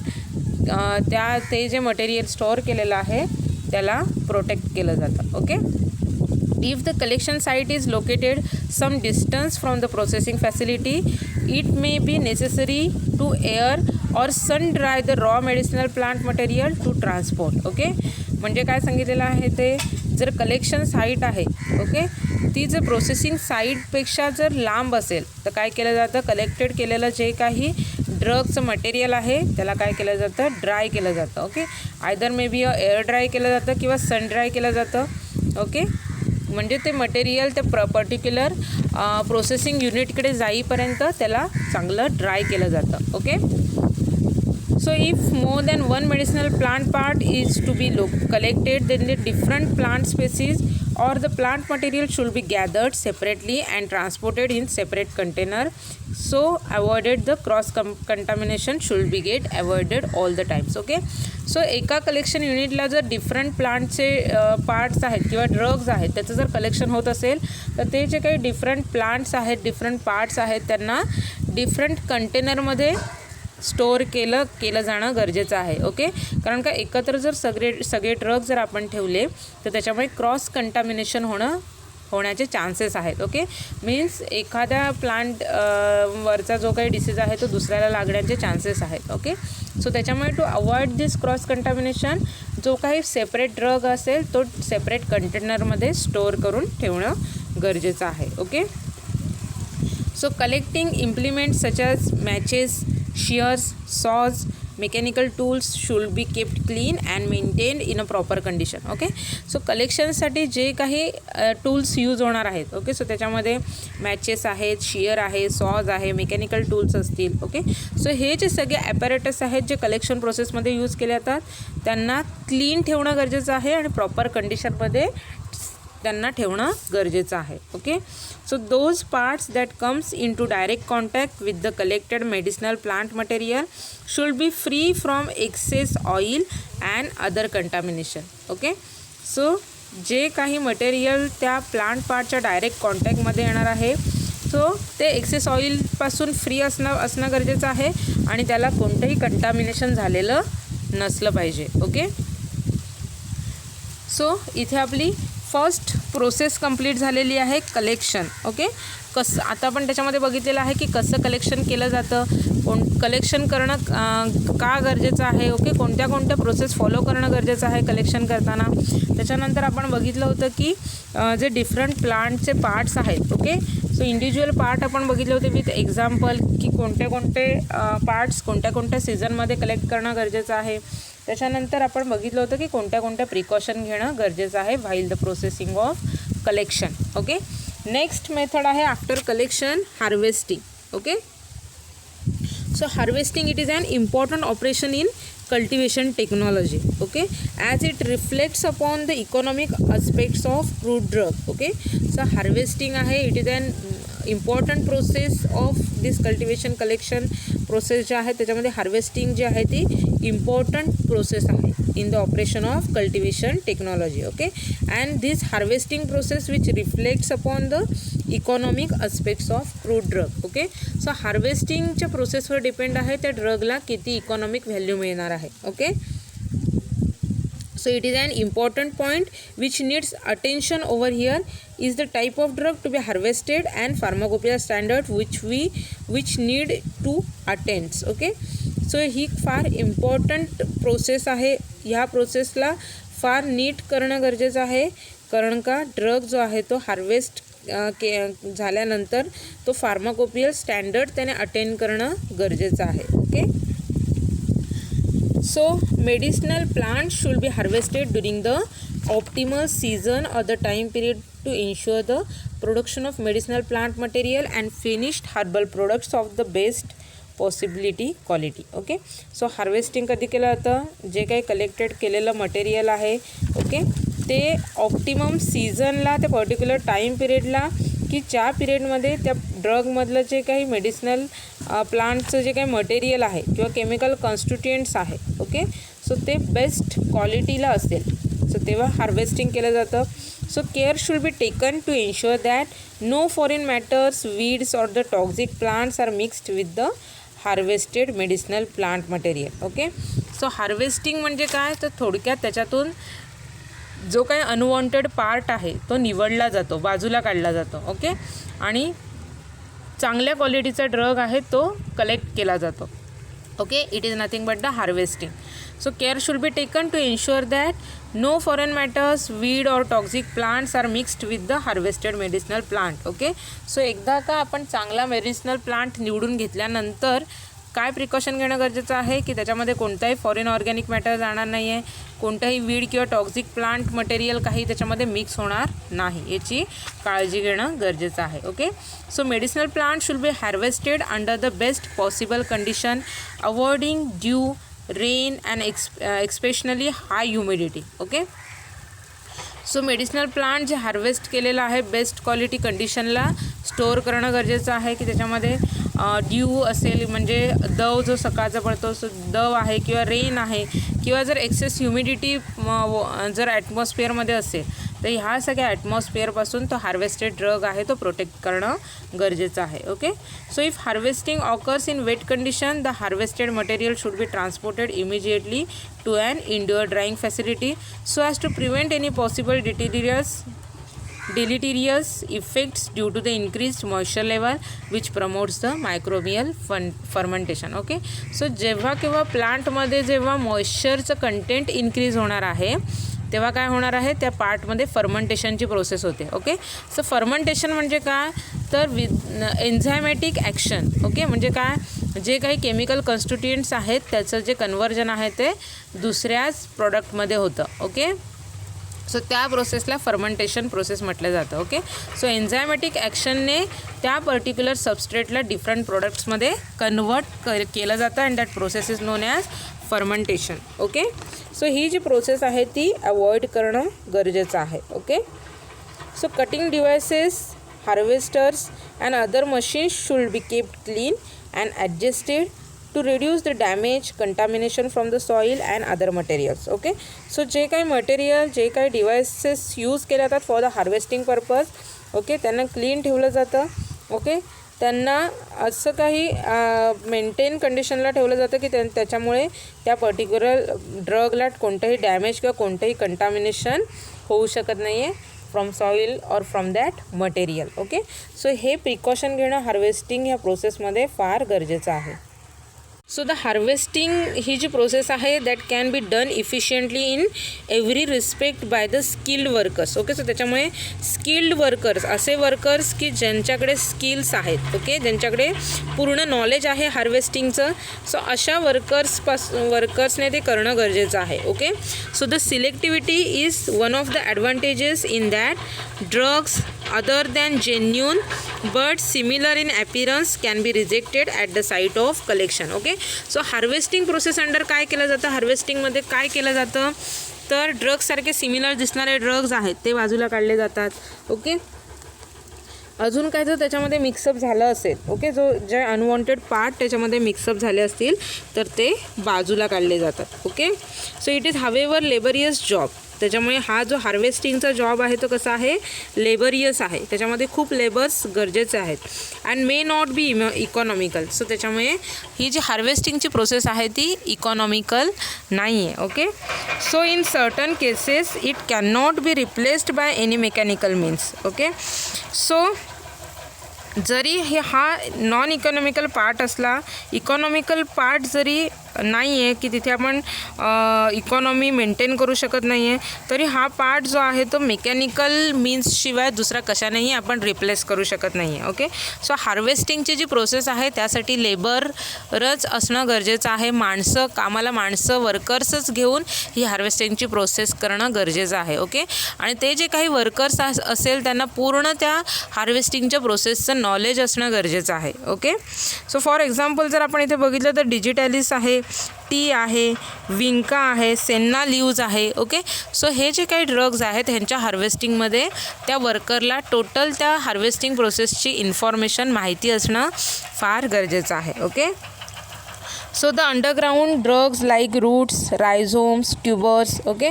ते जे मटेरियल स्टोअर केलेलं आहे त्याला प्रोटेक्ट केलं जातं. Okay, if the collection site is located some distance from the processing facility, it may be necessary to air or sun dry the raw medicinal plant material to transport. Okay, म्हणजे काय सांगितलेलं आहे ते, जर कलेक्शन साईट आहे, ओके, ती जर प्रोसेसिंग साईटपेक्षा जर लांब असेल तर काय केलं जातं, कलेक्टेड केलेलं जे काही ड्रगचं मटेरियल आहे त्याला काय केलं जातं, ड्राय केलं जातं. Okay, either may be air dry केलं जातं किंवा सन ड्राय केलं जातं. ओके, म्हणजे ते मटेरियल त्या पर्टिक्युलर प्रोसेसिंग युनिटकडे जाईपर्यंत त्याला चांगलं ड्राय केलं जातं. Okay, so if more than one medicinal plant part is to be collected, then the different plant species or the plant material should be gathered separately and transported in separate container. So avoided the cross contamination should be get avoided all the times. Okay, so एका कलेक्शन युनिटला जर डिफरंट प्लांटचे पार्ट्स आहेत किंवा ड्रग्ज आहेत त्याचं जर कलेक्शन होत असेल तर ते जे काही डिफरंट प्लांट्स आहेत, डिफरंट पार्ट्स आहेत, त्यांना डिफरंट कंटेनरमध्ये स्टोअर केलं जाणं गरजेचं आहे. ओके, कारण का एकत्र जर सगळे ड्रग जर आपण ठेवले तर त्याच्यामुळे क्रॉस कंटामिनेशन होण्याचे चान्सेस आहेत. ओके, मीन्स एखाद्या प्लांट वरचा जो काही डिसीज आहे तो दुसऱ्याला लागण्याचे चान्सेस आहेत. ओके, सो त्याच्यामुळे to avoid this cross contamination जो काही सेपरेट ड्रग असेल तो सेपरेट कंटेनरमध्ये स्टोअर करून ठेवणं गरजेचं आहे. Okay, so collecting implements such as matches, shears, saws, mechanical tools should be kept clean and maintained in a proper condition. Okay, so कलेक्शनसाठी जे काही टूल्स यूज होणार आहेत, ओके, सो त्याच्यामध्ये मॅचेस आहेत, शियर आहे, सॉज आहे, मेकॅनिकल टूल्स असतील. ओके, सो हे जे सगळे ॲपॅरेटस आहेत जे कलेक्शन प्रोसेसमध्ये यूज केले जातात त्यांना क्लीन ठेवणं गरजेचं आहे आणि प्रॉपर कंडिशनमध्ये त्यांना ठेवणं गरजेचं आहे. Okay, so those parts that comes in to direct contact with the collected medicinal plant material should be free from excess oil and other contamination. Okay, so जे काही मटेरियल त्या प्लांट पार्टच्या डायरेक्ट कॉन्टॅक्टमध्ये येणार आहे सो ते एक्सेस ऑइलपासून फ्री असणं गरजेचं आहे आणि त्याला कोणतंही कंटामिनेशन झालेलं नसलं पाहिजे. ओके. सो इथे आपली फर्स्ट प्रोसेस कंप्लीट झालेली आहे, कलेक्शन. ओके. आता आपण त्याच्यामध्ये बघितलेलं आहे की कसं कलेक्शन केलं जातं, कलेक्शन करणं का गरजेचं आहे. ओके. कोणत्या प्रोसेस फॉलो करणं गरजेचं आहे कलेक्शन करताना. त्याच्यानंतर आपण बघितलं होतं की जे डिफरंट प्लांटचे पार्ट्स आहेत. ओके. सो इंडिव्हिज्युअल पार्ट आपण बघितले होते विथ एक्झाम्पल की कोणते पार्ट्स कोणत्या सीझनमध्ये कलेक्ट करणं गरजेचं आहे. त्याच्यानंतर आपण बघितलं होतं की कोणत्या प्रिकॉशन घेणं गरजेचं आहे while the processing of collection. Okay. Next method आहे after collection harvesting. Okay. So harvesting, it is an important operation in cultivation technology. Okay, as it reflects upon the economic aspects of crude drug. Okay, so harvesting आहे, it is an important process of this cultivation collection process जे आहे त्याच्यामध्ये हार्वेस्टिंग जी आहे ती इम्पॉर्टंट प्रोसेस आहे in the operation of cultivation technology. Okay, and this harvesting process which reflects upon the economic aspects of crude drug. Okay, so harvesting च्या प्रोसेसवर डिपेंड आहे त्या ड्रगला किती इकॉनॉमिक व्हॅल्यू मिळणार आहे. Okay. So it is an important point which needs attention over here is the type of drug to be harvested and pharmacopoeia standard which need to attend. Okay, so ही फार इम्पॉर्टंट प्रोसेस आहे. ह्या प्रोसेसला फार नीट करणं गरजेचं आहे कारण का ड्रग जो आहे तो हार्वेस्ट झाल्यानंतर तो फार्माकोपियल स्टँडर्ड त्याने अटेंड करणं गरजेचं आहे. Okay. So medicinal plants should be harvested during the optimal season or the time period to ensure the production of medicinal plant material and finished herbal products of the best possibility quality. Okay. So harvesting कधी केलं जातं, जे काही कलेक्टेड केलेलं मटेरियल आहे ओके ते ऑप्टिमम सीझनला त्या पर्टिक्युलर टाईम पिरियडला की ज्या पिरियडमध्ये त्या ड्रगमधलं जे काही मेडिसिनल प्लांटचं जे काही मटेरियल आहे किंवा केमिकल कॉन्स्टिट्युएंट्स आहे ओके सो ते बेस्ट क्वालिटीला असेल सो तेव्हा हार्वेस्टिंग केलं जातं. So care should be taken to ensure that no foreign matters weeds or the toxic plants are mixed with the harvested medicinal plant material. Okay. So harvesting म्हणजे काय तर थोडक्यात त्याच्यातून जो काही अनवॉन्टेड पार्ट आहे तो निवडला जातो, बाजूला काढला जातो. ओके. आणि चांगल्या क्वालिटीचा ड्रग आहे तो कलेक्ट केला जातो. Okay. It is nothing but the harvesting. So care should be taken to ensure that no foreign matters weed or toxic plants are mixed with the harvested medicinal plant. Okay. So एकदा का आपण चांगला मेडिसिनल प्लांट निवडून घेतल्यानंतर काय प्रिकॉशन घेणं गरजेचं आहे की त्याच्यामध्ये कोणताही फॉरेन ऑर्गॅनिक मॅटर जाणार नाही आहे, कोणताही वीड किंवा टॉक्सिक प्लांट मटेरियल काही त्याच्यामध्ये मिक्स होणार नाही याची काळजी घेणं गरजेचं आहे. Okay. So medicinal plant should be harvested under the best possible condition avoiding due rain and especially high humidity. Okay. So medicinal plant जे हार्वेस्ट केलेलं आहे बेस्ट क्वालिटी कंडिशनला स्टोअर करणं गरजेचं आहे की त्याच्यामध्ये ड्यू असेल म्हणजे दव जो सकाळचा पडतो सो दव आहे किंवा रेन आहे किंवा जर एक्सेस ह्युमिडिटी जर ॲटमॉस्फिअरमध्ये असेल तर ह्या सगळ्या ॲटमॉस्फिअरपासून तो हार्वेस्टेड ड्रग आहे तो प्रोटेक्ट करणं गरजेचं आहे. Okay. So if harvesting occurs in wet condition the harvested material should be transported immediately to an indoor drying facility so as to prevent any possible deleterious effects due to the increased moisture level which promotes the microbial fermentation. Okay. So जेव्हा केव्हा प्लांटमध्ये जेव्हा मॉइश्चरचं कंटेंट इन्क्रीज होणार आहे तेव्हा काय होणार आहे त्या पार्टमध्ये फर्मेंटेशनची प्रोसेस होते. ओके. सो फर्मेंटेशन म्हणजे काय तर एन्झायमॅटिक ॲक्शन. ओके. म्हणजे काय जे काही केमिकल कॉन्स्टिट्युएंट्स आहेत त्याचं जे कन्व्हर्जन आहे ते दुसऱ्याच प्रॉडक्टमध्ये होतं. ओके. सो त्या प्रोसेसला फर्मेंटेशन प्रोसेस म्हटलं जातं. ओके. सो एन्झायमॅटिक ॲक्शनने त्या पर्टिक्युलर सबस्ट्रेटला डिफरंट प्रोडक्ट्समध्ये कन्वर्ट केलं जातं and that process is known as fermentation. Okay. So ही जी प्रोसेस आहे ती अवॉइड करणं गरजेचं आहे. Okay. So cutting devices harvesters and other machines should be kept clean and adjusted to reduce the damage contamination from the soil and other materials. Okay, so जे काही मटेरियल जे काही डिव्हाइसेस यूज केले जातात for the harvesting purpose, okay, त्यांना क्लीन ठेवलं जातं. ओके, त्यांना असं काही मेंटेन कंडिशनला ठेवलं जातं की त्याच्यामुळे त्या पर्टिक्युलर ड्रगला कोणतंही डॅमेज किंवा कोणतंही कंटामिनेशन होऊ शकत नाही आहे फ्रॉम सॉईल और from that material. Okay, so हे प्रिकॉशन घेणं हार्वेस्टिंग ह्या प्रोसेसमध्ये फार गरजेचं आहे. सो द हार्वेस्टिंग ही जी प्रोसेस आहे that can be done efficiently in every respect by the skilled workers. Okay, so त्याच्यामुळे स्किल्ड वर्कर्स असे वर्कर्स की ज्यांच्याकडे स्किल्स आहेत, ओके, ज्यांच्याकडे पूर्ण नॉलेज आहे हार्वेस्टिंगचं, सो अशा वर्कर्सने ते करणं गरजेचं आहे. Okay, so the सिलेक्टिव्हिटी is one of the advantages in that drugs other than genuine but similar in appearance can be rejected at the site of collection. Okay, so harvesting process under काय केलं जातं, हार्वेस्टिंगमध्ये काय केलं जातं तर ड्रग्ससारखे सिमिलर दिसणारे ड्रग्ज आहेत ते बाजूला काढले जातात. ओके, अजून काय जर त्याच्यामध्ये मिक्सअप झालं असेल, ओके, जे अनवॉन्टेड पार्ट त्याच्यामध्ये मिक्सअप झाले असतील तर ते बाजूला काढले जातात. Okay, so it is however laborious job. त्याच्यामुळे हा जो हार्वेस्टिंगचा जॉब आहे तो कसा आहे, लेबरियस आहे. त्याच्यामध्ये खूप लेबर्स गरजेचे आहेत and may not be economical. So त्याच्यामुळे ही जी हार्वेस्टिंगची प्रोसेस आहे ती इकॉनॉमिकल नाही आहे. Okay, so in certain cases it can not be replaced by any mechanical means. Okay, so जरी हा नॉन इकॉनॉमिकल पार्ट असला, इकॉनॉमिकल पार्ट जरी नाही आहे की तिथे आपण इकॉनॉमी मेंटेन करू शकत नाही आहे, तरी हा पार्ट जो आहे तो मेकॅनिकल मीन्सशिवाय दुसरा कशानेही आपण रिप्लेस करू शकत नाही आहे. ओके, सो हार्वेस्टिंगची जी प्रोसेस आहे त्यासाठी लेबरच असणं गरजेचं आहे. कामाला माणसं वर्कर्सच घेऊन ही हार्वेस्टिंगची प्रोसेस करणं गरजेचं आहे. ओके, आणि ते जे काही वर्कर्स असेल त्यांना पूर्ण त्या हार्वेस्टिंगच्या प्रोसेसचं नॉलेज असणं गरजेचं आहे. ओके, सो फॉर एक्झाम्पल जर आपण इथे बघितलं तर डिजिटॅलिस आहे, टी आहे, विंका आहे, सेन्ना लीव्ज आहे. ओके, सो हे जे काही ड्रग्ज आहेत ह्यांच्या हार्वेस्टिंगमध्ये त्या वर्करला टोटल त्या हार्वेस्टिंग प्रोसेसची इन्फॉर्मेशन माहिती असणं फार गरजेचं आहे. Okay, so the underground drugs like roots, rhizomes, tubers, okay,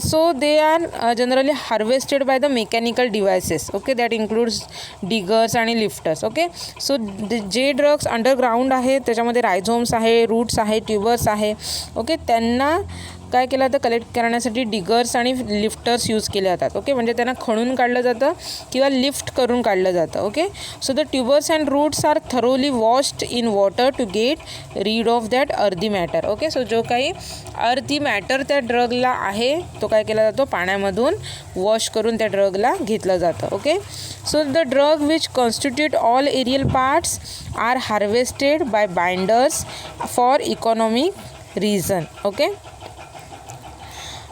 so they are generally harvested by the mechanical devices, okay, that includes diggers आणि lifters. okay, so जे ड्रग्स अंडरग्राउंड आहे त्याच्यामध्ये रायझोम्स आहे, रूट्स आहे, ट्यूबर्स आहे. ओके, त्यांना काय केलं जातं, कलेक्ट करण्यासाठी डिगर्स आणि लिफ्टर्स यूज केले जातात. ओके, म्हणजे त्यांना खणून काढलं जातं किंवा लिफ्ट करून काढलं जातं. Okay, so the tubers and roots are thoroughly washed in water to get rid of that earthy matter. Okay, so जो काही अर्दी मॅटर त्या ड्रगला आहे तो काय केला जातो, पाण्यामधून वॉश करून त्या ड्रगला घेतलं जातं. Okay, so the drug which constitute all aerial parts are harvested by binders for economic reason. Okay,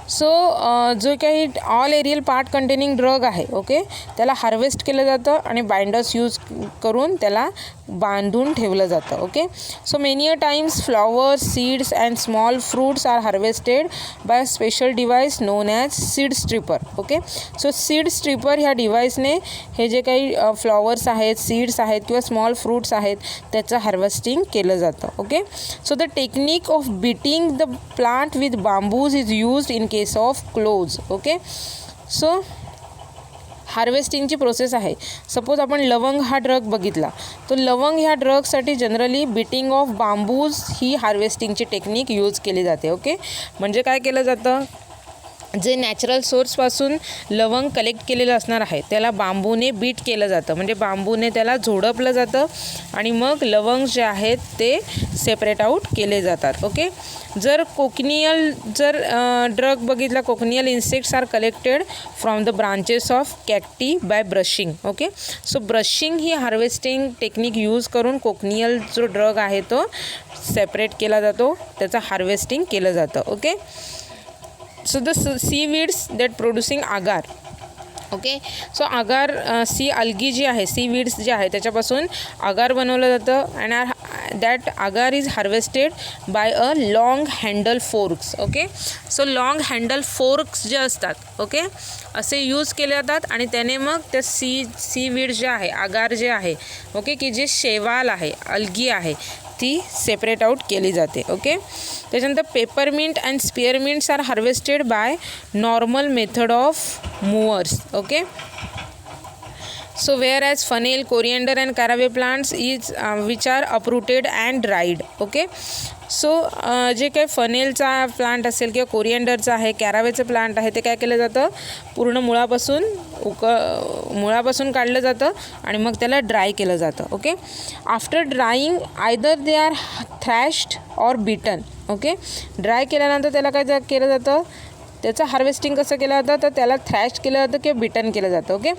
so जो काही all aerial part containing drug आहे, ओके, त्याला हार्वेस्ट केलं जातं आणि बाइंडर्स यूज करून त्याला बांधून ठेवलं जातं. Okay, so many a times flowers, seeds and small fruits are harvested by special device known as seed stripper. Okay, so seed stripper ह्या डिव्हाइसने हे जे काही फ्लॉवर्स आहेत, सीड्स आहेत किंवा स्मॉल फ्रूट्स आहेत त्याचं हार्वेस्टिंग केलं जातं. Okay, so the technique of beating the plant with bamboos is used in case of cloves. Okay, so हार्वेस्टिंगची प्रोसेस आहे. सपोज आपण लवंग हा ड्रग बघितला, तो लवंग ह्या ड्रगसाठी जनरली बीटिंग ऑफ बांबूज ही हार्वेस्टिंगची टेक्निक यूज केली जाते. ओके, म्हणजे काय केलं जातं, जे नॅचरल सोर्सपासून लवंग कलेक्ट केलेलं असणार आहे त्याला बांबूने बीट केलं जातं, म्हणजे बांबूने त्याला झोडपलं जातं आणि मग लवंग जे आहेत ते सेपरेट आऊट केले जातात. ओके, जर ड्रग बघितला, cochineal insects are collected from the branches of cacti by brushing. Okay, so brushing ही हार्वेस्टिंग टेक्निक यूज करून कोकनियल जो ड्रग आहे तो सेपरेट केला जातो, त्याचं हार्वेस्टिंग केलं जातं. Okay, so the seaweeds that producing agar. Okay, so agar sea algae जी आहे, सीवीड्स जे आहे त्याच्यापासून आगार बनवलं जातं and that agar is harvested by a long handle forks. Okay, so long handle forks जे असतात, ओके, असे यूज केले जातात आणि त्याने मग त्या सीवीड जे आहे, आगार जे आहे, ओके, की जे शेवाल आहे, अल्गी आहे ती सेपरेट आउट केली जाते. ओके. त्याच्यानंतर peppermint and spearmints are harvested by normal method of mowers. Okay. So whereas fennel, coriander and caraway plants is which are uprooted and dried. Okay. So जे काही फनेलचा प्लांट असेल किंवा कोरिएंडरचा आहे, कॅरावेचं प्लांट आहे, ते काय केलं जातं, पूर्ण मुळापासून काढलं जातं आणि मग त्याला ड्राय केलं जातं. Okay. After drying either they are threshed or beaten. Okay. Dry केल्यानंतर त्याला काय केलं जातं, त्याचं हार्वेस्टिंग कसं केलं जातं, तर त्याला थ्रॅश केलं जातं किंवा बिटन केलं जातं. ओके.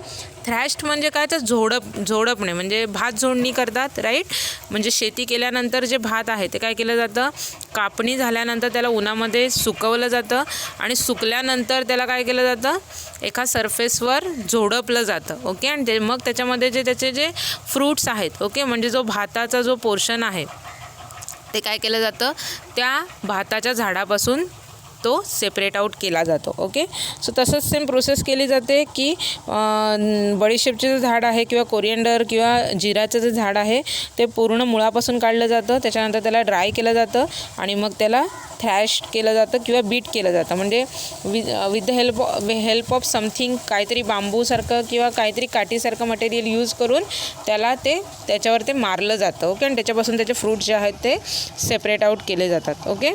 थ्रॅश्ड म्हणजे काय, तर झोडपणे म्हणजे भात झोडणी करतात, राईट. म्हणजे शेती केल्यानंतर जे भात आहे ते काय केलं जातं, कापणी झाल्यानंतर त्याला उन्हामध्ये सुकवलं जातं आणि सुकल्यानंतर त्याला काय केलं जातं, एका सरफेसवर झोडपलं जातं. ओके. आणि मग त्याच्यामध्ये त्याचे जे फ्रूट्स आहेत, ओके, म्हणजे जो भाताचा जो पोर्शन आहे ते काय केलं जातं, त्या भाताच्या झाडापासून तो सेपरेट आउट केला जातो. ओके. सो तसंच सेम प्रोसेस केली जाते की बडीशेपचे जे झाड आहे किंवा कोरिएंडर किंवा जिराचं जे झाड आहे ते पूर्ण मुळापासून काढलं जातं. त्याच्यानंतर त्याला ड्राय केलं जातं आणि मग त्याला थ्रॅश केलं जातं किंवा बीट केलं जातं. म्हणजे with the help of something, काहीतरी बांबूसारखं किंवा काहीतरी काठीसारखं मटेरियल यूज करून त्याच्यावर ते मारलं जातं. ओके. आणि त्याच्यापासून त्याचे फ्रूट जे आहेत ते सेपरेट आउट केले जातात. Okay.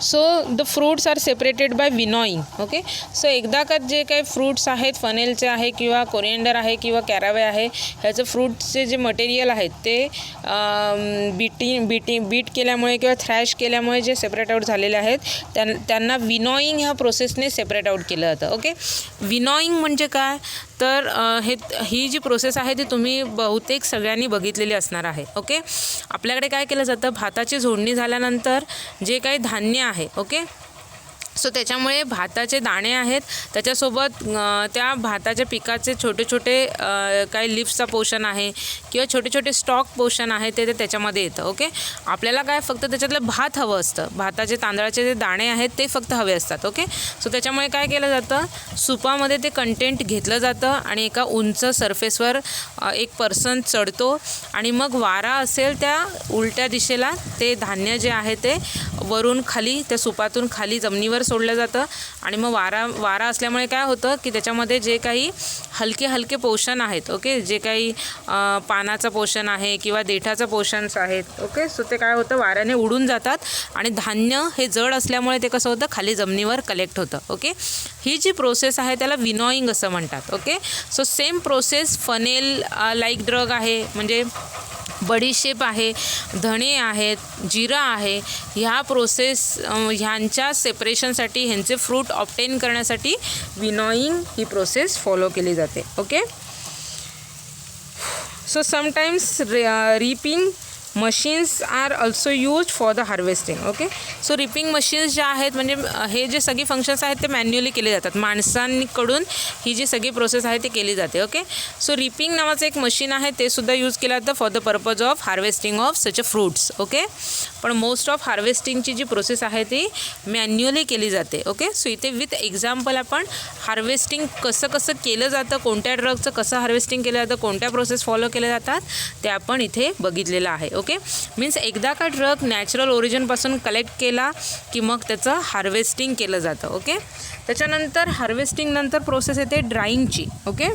So the fruits are separated by winnowing. Okay. So एकदा का जे काही फ्रूट्स आहेत, फनेलचे आहे किंवा कोरिएंडर आहे किंवा कॅरावे आहे, ह्याचं फ्रूटचे जे मटेरियल आहेत ते बीट केल्यामुळे किंवा थ्रॅश केल्यामुळे जे सेपरेट आउट झालेले आहेत त्यांना विनॉईंग ह्या प्रोसेसने सेपरेट आउट केलं जातं. ओके. विनॉईंग म्हणजे काय, तर ही जी प्रोसेस आहे ती तुम्ही बहुतेक सगळ्यांनी बघितलेली असणार आहे. ओके. आपल्याकडे काय केलं जातं, भाताची झोडणी झाल्यानंतर जे काही धान्य आहे, ओके, सो त्याच्यामुळे भाताचे दाणे आहेत त्याच्यासोबत त्या भाताच्या पिकाचे छोटे छोटे काही लिफ्सचा पोर्शन आहे किंवा छोटे छोटे स्टॉक पोर्शन आहे ते त्याच्यामध्ये येतं. ओके. आपल्याला काय फक्त त्याच्यातलं भात हवं असतं, भाताचे तांदळाचे जे दाणे आहेत ते फक्त हवे असतात. ओके. सो त्याच्यामुळे काय केलं जातं, सुपामध्ये ते कंटेंट घेतलं जातं आणि एका उंच सरफेसवर एक पर्सन चढतो आणि मग वारा असेल त्या उलट्या दिशेला ते धान्य जे आहे ते वरून खाली त्या सुपातून खाली जमिनीवर सोडलं जातं आणि मग वारा असल्यामुळे काय होतं की त्याच्यामध्ये जे काही हलके पोषण आहेत, ओके, जे काही पानाचं पोषण आहे किंवा देठाचं पोषन्स आहेत, ओके, सो ते काय होतं वाऱ्याने उडून जातात आणि धान्य हे जड असल्यामुळे ते कसं होतं खाली जमिनीवर कलेक्ट होतं. ओके. ही जी प्रोसेस आहे त्याला विनॉईंग असं म्हणतात. Okay. So same process funnel like drug आहे, म्हणजे बडीशेप आहे, धणे आहेत, जिरा आहे, ह्या प्रोसेस ह्यांच्या सेपरेशनसाठी ह्यांचे फ्रूट ऑब्टेन करण्यासाठी विनॉईंग ही प्रोसेस फॉलो केली जाते. Okay. So sometimes reaping machines are also use for the harvesting. Okay. So reaping machines ज्या आहेत म्हणजे हे जे सगळी फंक्शन्स आहेत ते मॅन्युअली केले जातात, माणसांकडून ही जी सगळी प्रोसेस आहे ती केली जाते. ओके. सो रिपिंग नावाचं एक मशीन आहे ते सुद्धा यूज केलं जातं for the purpose of harvesting of such a fruits. Okay. पण मोस्ट ऑफ हार्वेस्टिंगची जी प्रोसेस आहे ती मॅन्युअली केली जाते. ओके. सो इथे विथ एक्झाम्पल आपण हार्वेस्टिंग कसं केलं जातं, कोणत्या ड्रगचं कसं हार्वेस्टिंग केलं जातं, कोणत्या प्रोसेस फॉलो केल्या जातात ते आपण इथे बघितलेलं आहे. ओके. मीन्स एकदा का ड्रग नॅचरल ओरिजिनपासून कलेक्ट केला की मग त्याचं हार्वेस्टिंग केलं जातं. ओके. त्याच्यानंतर हार्वेस्टिंग नंतर प्रोसेस येते ड्राईंगची. ओके.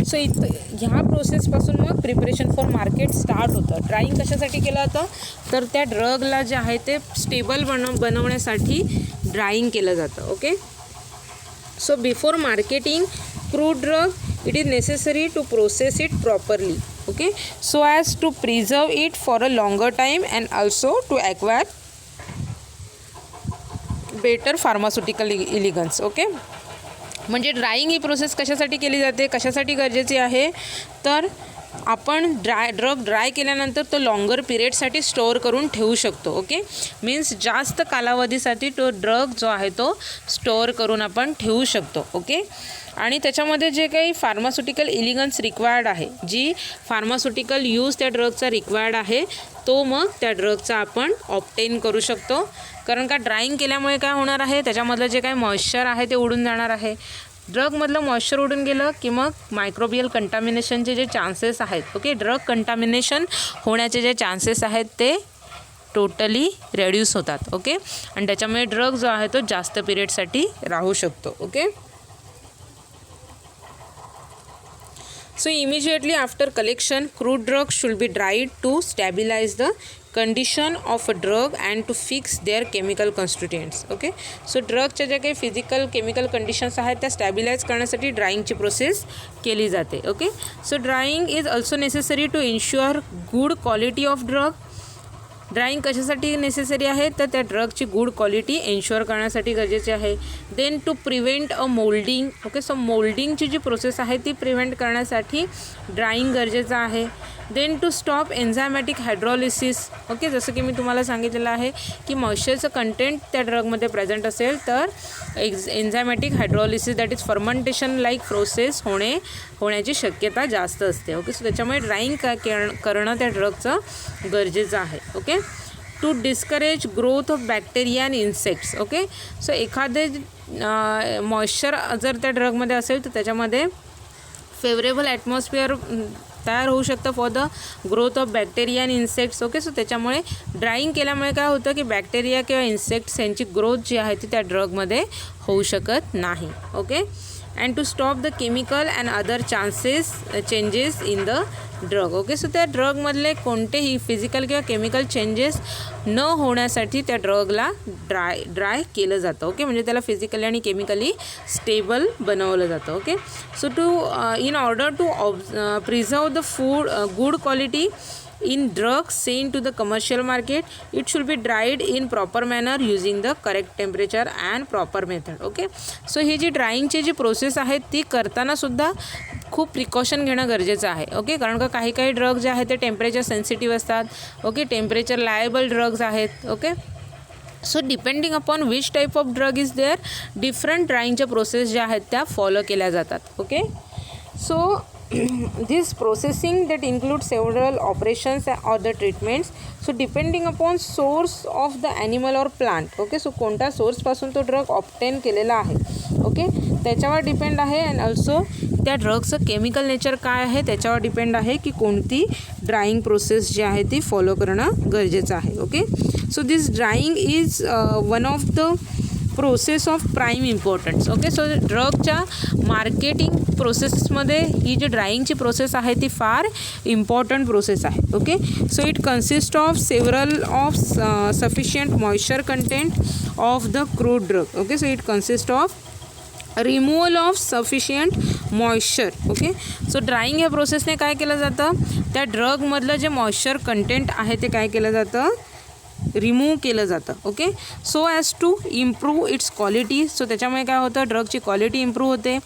सो ह्या प्रोसेसपासून मग प्रिपरेशन फॉर मार्केट स्टार्ट होतं. ड्राईंग कशासाठी केलं जातं, तर त्या ड्रगला जे आहे ते स्टेबल बनवण्यासाठी ड्राईंग केलं जातं. Okay. So before marketing crude drug, it is necessary to process it properly, okay, so as to preserve it for a longer time and also to acquire better pharmaceutical elegance. Okay. म्हणजे ड्राईंग ही प्रोसेस कशासाठी केली जाते, कशासाठी गरजेची आहे, तर आपण ड्रग ड्राय केल्यानंतर तो लॉंगर पिरियडसाठी स्टोअर करून ठेवू शकतो. ओके. मीन्स जास्त कालावधीसाठी तो ड्रग जो आहे तो स्टोअर करून आपण ठेवू शकतो. ओके. आणि त्याच्यामध्ये जे काही फार्मास्युटिकल इलिगन्स रिक्वायर्ड आहे, जी फार्मास्युटिकल यूज त्या ड्रगचा रिक्वायर्ड आहे तो मग त्या ड्रगचा आपण ऑब्टेन करू शकतो. कारण का ड्राईंग केल्यामुळे काय होणार आहे, त्याच्यामधलं जे काही मॉइश्चर आहे ते उडून जाणार आहे, ड्रगमधलं मॉइश्चर उडून गेलं की मग मायक्रोबियल कंटामिनेशनचे जे चान्सेस आहेत, ओके, ड्रग कंटामिनेशन होण्याचे जे चान्सेस आहेत ते टोटली रेड्यूस होतात, ओके, आणि त्याच्यामुळे ड्रग जो आहे तो जास्त पिरियडसाठी राहू शकतो, okay. So immediately after collection, crude drugs should be dried to stabilize the condition of a drug and to fix their chemical constituents, okay. So ड्रगच्या ज्या काही फिजिकल केमिकल कंडिशन्स आहेत त्या स्टॅबिलाइज करण्यासाठी ड्राईंगची प्रोसेस केली जाते, okay. So drying is also necessary to ensure good quality of drug. Drying कशासाठी नेसेसरी आहे तर त्या ड्रगची गुड क्वालिटी एन्श्युअर करण्यासाठी गरजेची आहे. Then to prevent a moulding, okay. So मोल्डिंगची जी प्रोसेस आहे ती प्रिव्हेंट करण्यासाठी ड्राईंग गरजेचं आहे. Then to stop enzymatic hydrolysis, okay. जसं की मी तुम्हाला सांगितलेलं आहे की मॉइश्चरचं कंटेंट त्या ड्रगमध्ये प्रेझेंट असेल तर enzymatic hydrolysis that is fermentation like process होण्याची शक्यता जास्त असते, ओके. सो त्याच्यामुळे ड्राईंग करणं त्या ड्रगचं गरजेचं आहे, okay. To discourage growth of bacteria and insects, okay. So एखादे मॉइश्चर जर त्या ड्रगमध्ये असेल तर त्याच्यामध्ये फेवरेबल ॲटमॉस्फिअर तयार होऊ शकतं for the growth of bacteria and insects, okay. So त्याच्यामुळे ड्राईंग केल्यामुळे काय होतं की बॅक्टेरिया किंवा इन्सेक्ट्स यांची ग्रोथ जी आहे ती त्या ड्रगमध्ये होऊ शकत नाही, okay. And to stop the chemical and other changes in the drug, okay. So त्या ड्रगमधले कोणतेही फिजिकल किंवा केमिकल चेंजेस न होण्यासाठी त्या ड्रगला ड्राय केलं जातं, ओके. म्हणजे त्याला फिजिकली आणि केमिकली स्टेबल बनवलं जातं, okay. So in order to preserve the food good quality in drugs sent to the commercial market, it should be dried in proper manner using the correct temperature and proper method, okay. So ही जी ड्राईंगची जी प्रोसेस आहे ती करताना सुद्धा खूप प्रिकॉशन घेणं गरजेचं आहे, ओके. कारण का काही ड्रग जे आहेत ते टेम्परेचर सेन्सिटिव्ह असतात, ओके. टेम्परेचर लायबल ड्रग्ज आहेत, okay. So depending upon which type of drug is there different ड्राईंगच्या प्रोसेस ज्या आहेत त्या फॉलो केल्या जातात, okay. So this processing that includes several operations or the treatments, so depending upon source of the animal or plant, okay. So कोणत्या सोर्सपासून तो ड्रग ऑब्टेन केलेला आहे, ओके, त्याच्यावर डिपेंड आहे. अँड ऑल्सो त्या ड्रगचं केमिकल नेचर काय आहे त्याच्यावर डिपेंड आहे की कोणती ड्राईंग प्रोसेस जी आहे ती फॉलो करणं गरजेचं आहे, okay. So this drying is one of the process of prime importance, okay. So ड्रगच्या मार्केटिंग प्रोसेसमध्ये ही जी ड्राईंगची प्रोसेस आहे ती फार इम्पॉर्टंट प्रोसेस आहे, okay. So it consist of several of sufficient moisture content of the crude drug, okay. So it consist of removal of sufficient moisture, okay. So drying या प्रोसेसने काय केलं जातं त्या ड्रगमधलं जे मॉइश्चर कंटेंट आहे ते काय केलं जातं रिमूव्ह केलं जातं, okay. So as to improve its quality, so त्याच्यामुळे काय होतं ड्रगची क्वालिटी इम्प्रूव्ह होते.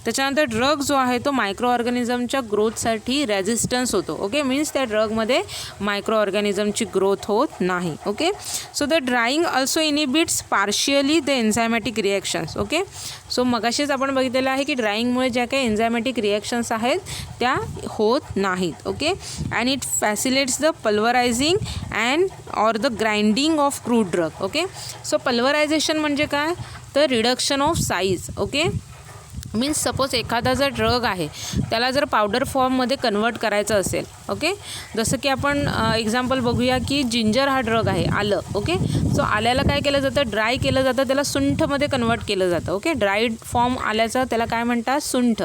त्याच्यानंतर ड्रग जो आहे तो मायक्रो ऑर्गॅनिझमच्या ग्रोथसाठी रेझिस्टन्स होतो, ओके. मीन्स त्या ड्रगमध्ये मायक्रो ऑर्गॅनिझमची ग्रोथ होत नाही, okay. So the drying also inhibits partially the enzymatic reactions, okay. So मगाशीच आपण बघितलेलं आहे की ड्राईंगमुळे ज्या काही एन्झायमॅटिक रिॲक्शन्स आहेत त्या होत नाहीत, okay. And it facilitates the pulverizing and or the grinding of crude drug, okay. So pulverization म्हणजे काय तर reduction of size, okay. Means suppose एखादा जर ड्रग आहे त्याला जर पावडर फॉर्ममध्ये कन्वर्ट करायचं असेल, ओके. जसं की आपण एक्झाम्पल बघूया की जिंजर हा ड्रग आहे, आलं, ओके. सो आल्याला काय केलं जातं ड्राय केलं जातं, त्याला सुंठमध्ये कन्वर्ट केलं जातं, ओके. ड्राईड फॉर्म आल्याचं त्याला काय म्हणतात सुंठ.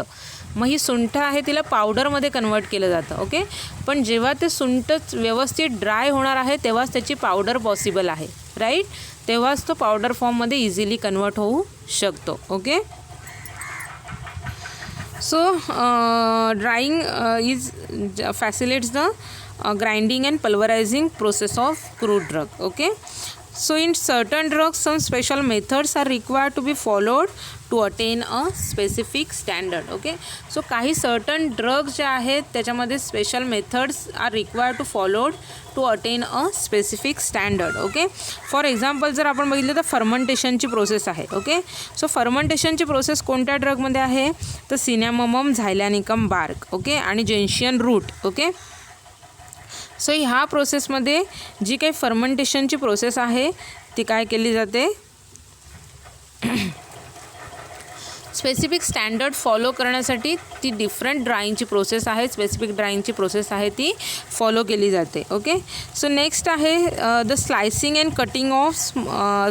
मग ही सुंठ आहे तिला पावडरमध्ये कन्वर्ट केलं जातं, ओके. पण जेव्हा ते सुंठ व्यवस्थित ड्राय होणार आहे तेव्हाच त्याची पावडर पॉसिबल आहे, राईट. तेव्हाच तो पावडर फॉर्ममध्ये इझिली कन्वर्ट होऊ शकतो, okay. So drying is facilitates the grinding and pulverizing process of crude drug, okay. So in certain drugs some special methods are required to be followed to attain a specific standard, okay. So काही certain drugs जे आहेत त्याच्यामध्ये special methods are required to followed to attain a specific standard, okay. For example जर आपण बघितलं तर फर्मेंटेशनची प्रोसेस आहे, ओके. सो फर्मेंटेशनची प्रोसेस कोणत्या ड्रगमध्ये आहे तर सिनॅमोमम झायलॅनिकम बार्क, ओके, आणि जेन्शियन रूट, ओके. सो ह्या प्रोसेसमध्ये जी काही फर्मेंटेशनची प्रोसेस आहे ती काय केली जाते स्पेसिफिक स्टँडर्ड फॉलो करण्यासाठी ती डिफरंट ड्राइंगची प्रोसेस आहे, स्पेसिफिक ड्राइंगची प्रोसेस आहे ती फॉलो केली जाते. ओके. सो नेक्स्ट आहे the slicing and cutting of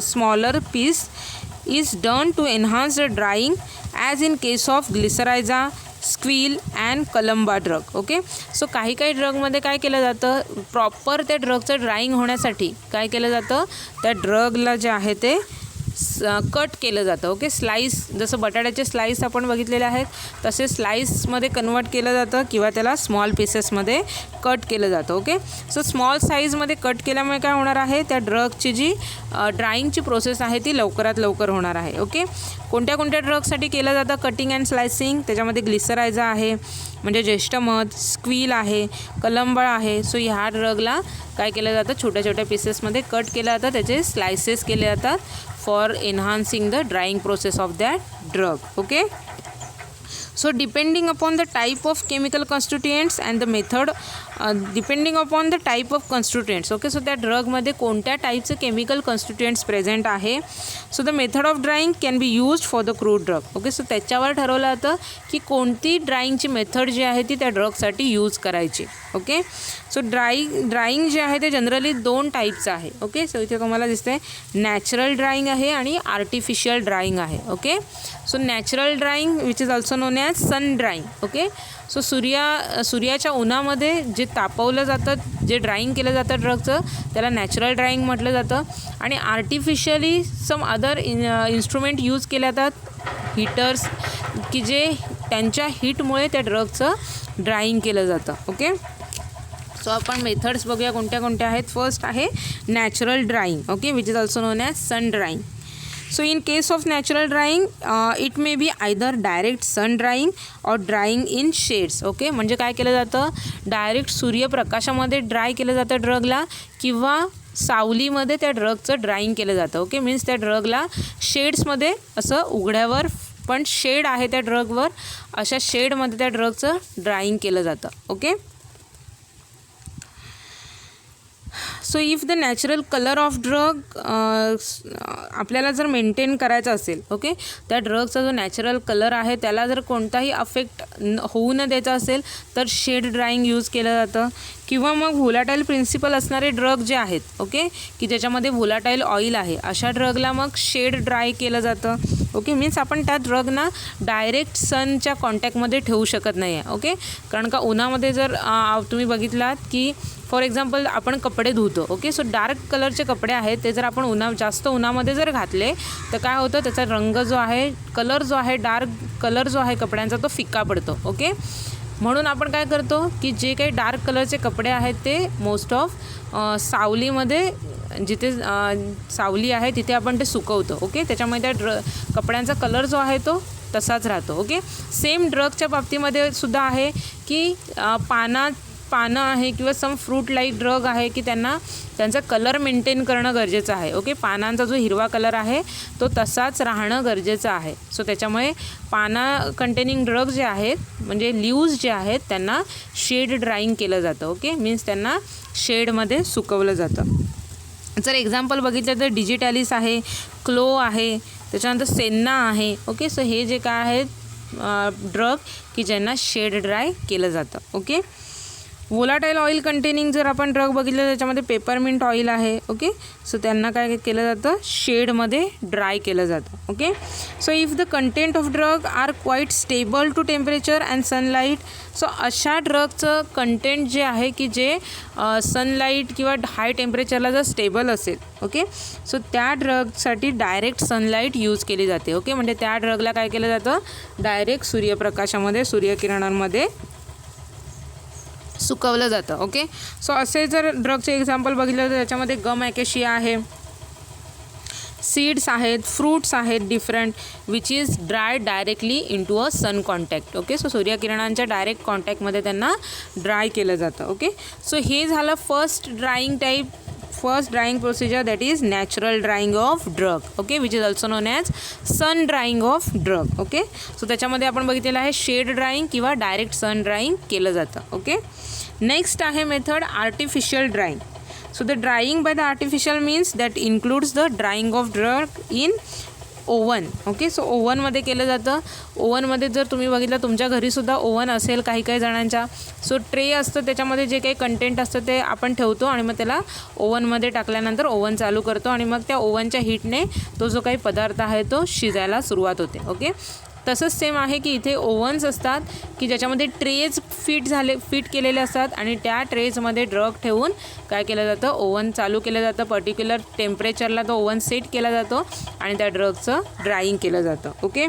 smaller piece is done to enhance the drying as in case of glycyrrhiza, squill and calumba drug. Okay. So काही ड्रगमध्ये काय केलं जातं, प्रॉपर त्या ड्रगचं ड्राइंग होण्यासाठी काय केलं जातं, त्या ड्रगला जे आहे ते कट केलं जातं. ओके. स्लाइस, जसं बटाट्याचे स्लाइस आपण बघितलेले आहेत तसे स्लाइसमध्ये कन्वर्ट केलं जातं किंवा त्याला स्मॉल पीसेसमध्ये कट केलं जातं. ओके. सो स्मॉल साईजमध्ये कट केल्यामुळे काय होणार आहे, त्या ड्रगची जी ड्राइंगची प्रोसेस आहे ती लवकरात लवकर होणार आहे. ओके. कोणत्या कोणत्या ड्रगसाठी केलं जातं कटिंग अँड स्लायसिंग, त्याच्यामध्ये ग्लिसरायझा आहे म्हणजे ज्येष्ठ मध, स्क्विल आहे, कलंबळ आहे. सो ह्या ड्रगला काय केलं जातं, छोट्या छोट्या पीसेसमध्ये कट केलं जातं, त्याचे स्लायसेस केले जातात for एन्हान्सिंग the drawing process of that drug. Okay. So depending upon the type of chemical constituents and the method, depending upon the type of constituents. Okay. So त्या ड्रगमध्ये कोणत्या टाईपचे केमिकल कॉन्स्टिट्युएंट्स प्रेझेंट आहे. So the method of drawing can be used for the crude drug. Okay. So त्याच्यावर ठरवलं जातं की कोणती ड्राइंगची मेथड जी आहे ती त्या ड्रगसाठी यूज करायची. ओके. सो ड्राइंग जे आहे ते जनरली 2 टाईपचं आहे. ओके. सो इथे तुम्हाला दिसतंय नॅचरल ड्राइंग आहे आणि आर्टिफिशियल ड्राइंग आहे. Okay. So natural drying which is also known as sun drying. Okay. So सूर्याच्या उन्हामध्ये जे तापवलं जातं, जे ड्राइंग केलं जातं ड्रगचं, त्याला नॅचरल ड्राइंग म्हटलं जातं. आणि artificially some other instrument use केले जातात, हीटर्स, की जे त्यांच्या हीटमुळे त्या ड्रगचं ड्राइंग केलं जातं. ओके. सो आपण मेथड्स बघूया कोणत्या कोणत्या आहेत. फर्स्ट आहे natural drying. Okay. Which is also known as sun drying. So in case of natural drying, it may be either direct sun drying or drying in shades. Okay. म्हणजे काय केलं जातं, डायरेक्ट सूर्यप्रकाशामध्ये ड्राय केलं जातं ड्रगला किंवा सावलीमध्ये त्या ड्रगचं ड्राइंग केलं जातं. ओके. मीन्स त्या ड्रगला शेड्समध्ये, असं उघड्यावर पण शेड आहे त्या ड्रगवर, अशा शेडमध्ये त्या ड्रगचं ड्राइंग केलं जातं. Okay. So if the natural colour of drug आपल्याला जर मेंटेन करायचा असेल, ओके, त्या ड्रगचा जो नॅचरल कलर आहे त्याला जर कोणताही अफेक्ट होऊ न द्यायचा असेल तर शेड ड्राइंग यूज केलं जातं. किंवा मग व्होलाटाईल प्रिन्सिपल असणारे ड्रग जे आहेत, ओके, की ज्याच्यामध्ये व्होलाटाईल ऑइल आहे, अशा ड्रगला मग शेड ड्राय केलं जातं. ओके. मीन्स आपण त्या ड्रगना डायरेक्ट सनच्या कॉन्टॅक्टमध्ये ठेवू शकत नाही आहे. ओके. कारण का उन्हामध्ये जर तुम्ही बघितलात की फॉर एक्झाम्पल आपण कपडे धुतो. ओके. सो डार्क कलरचे कपडे आहेत ते जर आपण जास्त उन्हामध्ये जर घातले तर काय होतं, त्याचा रंग जो आहे, कलर जो आहे, डार्क कलर जो आहे कपड्यांचा तो फिक्का पडतो. ओके. म्हणून आपण काय करतो की जे काही डार्क कलरचे कपडे आहेत ते मोस्ट ऑफ सावलीमध्ये, जिथे सावली आहे तिथे आपण ते सुकवतो. ओके. त्याच्यामुळे त्या कपड्यांचा कलर जो आहे तो तसाच राहतो. ओके. सेम ड्रगच्या बाबतीमध्ये सुद्धा आहे की पानं आहे किंवा सम फ्रूट लाईक ड्रग आहे की त्यांचा कलर मेंटेन करणं गरजेचं आहे. ओके. पानांचा जो हिरवा कलर आहे तो तसाच राहणं गरजेचं आहे. सो त्याच्यामुळे पाना कंटेनिंग ड्रग जे आहेत, म्हणजे लीव्ज जे आहेत, त्यांना शेड ड्राइंग केलं जातं. ओके. मीन्स त्यांना शेडमध्ये सुकवलं जातं. जर एक्झाम्पल बघितलं तर डिजिटॅलिस आहे, क्लो आहे, त्याच्यानंतर सेन्ना आहे. ओके. सो हे जे काय आहेत ड्रग की ज्यांना शेड ड्राय केलं जातं. ओके. व्होलाटाईल ऑइल कंटेनिंग जर आपण ड्रग बघितलं त्याच्यामध्ये पेपरमिंट ऑइल आहे. ओके. सो त्यांना काय केलं जातं, शेडमध्ये ड्राय केलं जातं. Okay. So if the content of drug are quite stable to temperature and sunlight, so अशा ड्रगचं कंटेंट जे आहे की जे सनलाईट किंवा हाय टेम्परेचरला जर स्टेबल असेल, ओके, सो त्या ड्रगसाठी डायरेक्ट सनलाईट यूज केली जाते. ओके. म्हणजे त्या ड्रगला काय केलं जातं, डायरेक्ट सूर्यप्रकाशामध्ये, सूर्यकिरणांमध्ये सुकवलं जातं. ओके. सो असे जर ड्रगचे एक्झाम्पल बघितलं तर त्याच्यामध्ये गम ॲकेशिया आहे, सीड्स आहेत, फ्रूट्स आहेत different, which is dry directly into a sun contact. Okay. So सूर्यकिरणांच्या डायरेक्ट कॉन्टॅक्टमध्ये त्यांना ड्राय केलं जातं. ओके. सो हे झालं first drying procedure, that is natural drying of drug. Okay. Which is also known as sun drying of drug. Okay. So त्याच्यामध्ये आपण बघितलेलं आहे शेड ड्राइंग किंवा डायरेक्ट सन ड्राइंग केलं जातं. ओके. नेक्स्ट आहे method artificial drying. So the drying by the artificial means that includes the drying of drug in oven. Okay, so ओव्हनमध्ये केलं जातं. ओव्हनमध्ये जर तुम्ही बघितलं तुमच्या घरीसुद्धा ओव्हन असेल काही काही जणांच्या, सो ट्रे असतं त्याच्यामध्ये जे काही कंटेंट असतं ते आपण ठेवतो आणि मग त्याला ओव्हनमध्ये टाकल्यानंतर ओव्हन चालू करतो आणि मग त्या ओव्हनच्या हीटने तो जो काही पदार्थ आहे तो शिजायला सुरुवात होते. ओके, तसंच सेम आहे की इथे ओव्हन्स असतात की ज्याच्यामध्ये ट्रेज फिट केलेले असतात आणि त्या ट्रेजमध्ये ड्रग ठेवून काय केलं जातं, ओव्हन चालू केलं जातं. पर्टिक्युलर टेम्परेचरला तो ओव्हन सेट केला जातो आणि त्या ड्रगचं ड्रायिंग केलं जातं. ओके,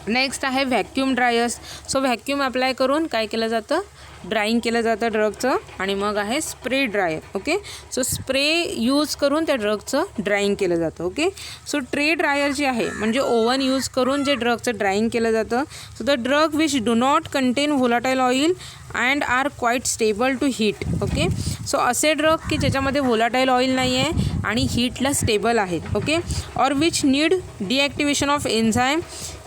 नेक्स्ट आहे vacuum dryers. So vacuum apply करून काय केलं जातं, ड्रायिंग केलं जातं ड्रगचं. आणि मग आहे spray dryer. Okay, so spray use करून त्या ड्रगचं ड्रायिंग केलं जातं. ओके, सो ट्रे ड्रायर जे आहे म्हणजे ओव्हन यूज करून जे ड्रगचं ड्रायिंग केलं जातं. So the drug which do not contain volatile oil and are quite stable to heat. Okay, so असे ड्रग की ज्याच्यामध्ये व्होलाटाईल ऑइल नाही आहे आणि हीटला स्टेबल आहेत. Okay, or which need deactivation of enzyme,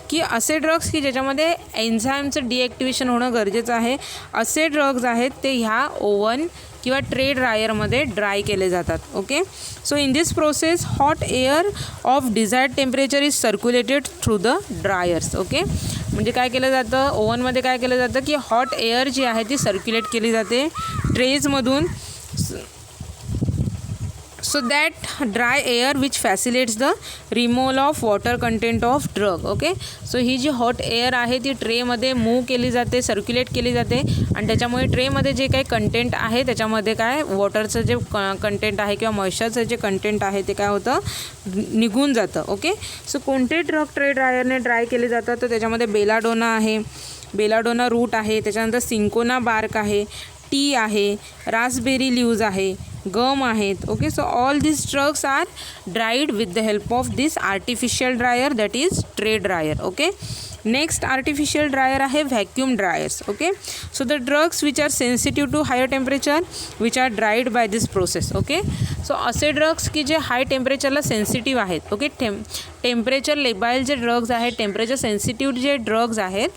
की असे ड्रग्स की ज्याच्यामध्ये एन्झाईमचं डिॲक्टिवेशन होणं गरजेचं आहे, असे ड्रग्ज आहेत ते ह्या ओव्हन किंवा ट्रे ड्रायरमध्ये ड्राय केले जातात. Okay, so in this process hot area of desired temperature is circulated through the dryers. Okay, म्हणजे काय केलं जातं, ओव्हनमध्ये काय केलं जातं की हॉट एअर जी आहे ती सर्क्युलेट केली जाते ट्रेजमधून. So that dry air which facilitates the removal of water content of drug. Okay, so ही जी हॉट एअर आहे ती ट्रेमध्ये मूव्ह केली जाते, सर्क्युलेट केली जाते आणि त्याच्यामुळे ट्रेमध्ये जे काही कंटेंट आहे त्याच्यामध्ये काय वॉटरचं जे कंटेंट आहे किंवा मॉइश्चरचं जे कंटेंट आहे ते काय होतं, निघून जातं. ओके, सो कोणते ड्रग ट्रे ड्रायरने ड्राय केले जातात तर त्याच्यामध्ये बेलाडोना आहे, बेलाडोना रूट आहे, त्याच्यानंतर सिंकोना बार्क आहे, टी आहे, रास्पबेरी लीव्ज आहे, गम आहेत. Okay, so all this drugs are dried with the help of this artificial dryer that is tray dryer. Okay, next artificial dryer आहे vacuum dryers. Okay, so the drugs which are sensitive to higher temperature which are dried by this process. Okay, so असे ड्रग्स की जे हाय टेम्परेचरला सेन्सिटिव्ह आहेत. ओके, टेम्परेचर लेबाईल जे ड्रग्ज आहेत, टेम्परेचर सेन्सिटिव्ह जे ड्रग्ज आहेत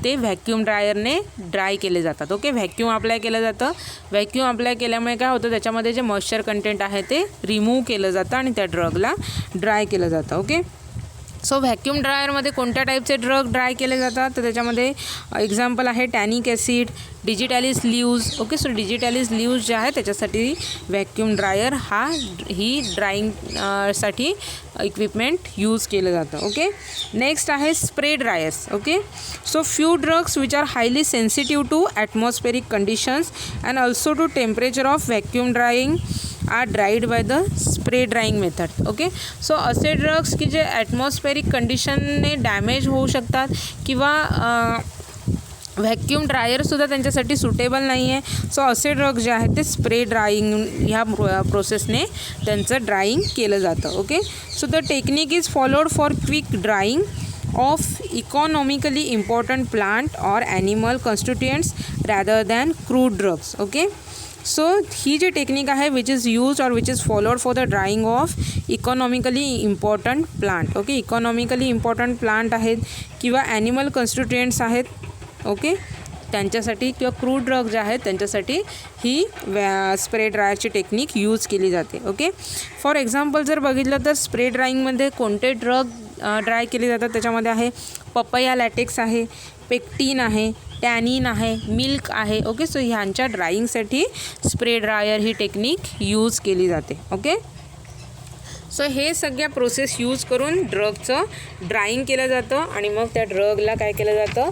ते व्हॅक्यूम ड्रायरने ड्राय केले जातात. ओके, व्हॅक्यूम अप्लाय केलं जातं. व्हॅक्यूम अप्लाय केल्यामुळे काय होतं, त्याच्यामध्ये जे मॉइश्चर कंटेंट आहे ते रिमूव्ह केलं जातं आणि त्या ड्रगला ड्राय केलं जातं. ओके, सो व्हॅक्यूम ड्रायरमध्ये कोणत्या टाईपचे ड्रग ड्राय केले जातात तर त्याच्यामध्ये एक्झाम्पल आहे tannic acid, digitalis leaves. Okay, so digitalis leaves जे आहे त्याच्यासाठी व्हॅक्यूम ड्रायर ही ड्राईंग साठी इक्विपमेंट यूज केलं जातं. ओके, नेक्स्ट आहे spray dryers. Okay, so few drugs which are highly sensitive to atmospheric conditions and also to temperature of vacuum drying are dried by the spray drying method. Okay, so असे ड्रग्स की जे ॲटमॉस्फेरिक कंडिशनने डॅमेज होऊ शकतात किंवा व्हॅक्यूम ड्रायरसुद्धा त्यांच्यासाठी सुटेबल नाही आहे. सो असे ड्रग जे आहेत ते स्प्रे ड्राईंग ह्या प्रोसेसने त्यांचं ड्राईंग केलं जातं. Okay, so the technique is followed for quick drying of economically important plant or animal constituents rather than crude drugs. Okay, so ही जी टेक्निक आहे which is use or which is followed for the drying of economically important plant. Okay, economically important plant आहेत किंवा ॲनिमल कॉन्स्टिट्युएंट्स आहेत. ओके, त्यांच्यासाठी किंवा क्रूड ड्रग जे आहेत त्यांच्यासाठी ही स्प्रे ड्रायरची टेक्निक यूज केली जाते. ओके, फॉर एक्झाम्पल जर बघितलं तर स्प्रे ड्राईंगमध्ये कोणते ड्रग ड्राय केले जातात त्याच्यामध्ये आहे पपया लॅटेक्स आहे, पेक्टिन आहे, टॅनिन आहे, मिल्क आहे. ओके, सो ह्यांच्या ड्राईंगसाठी स्प्रे ड्रायर ही टेक्निक यूज केली जाते. ओके, सो हे सगळ्या प्रोसेस यूज करून ड्रगचं ड्राईंग केलं जातं आणि मग त्या ड्रगला काय केलं जातं,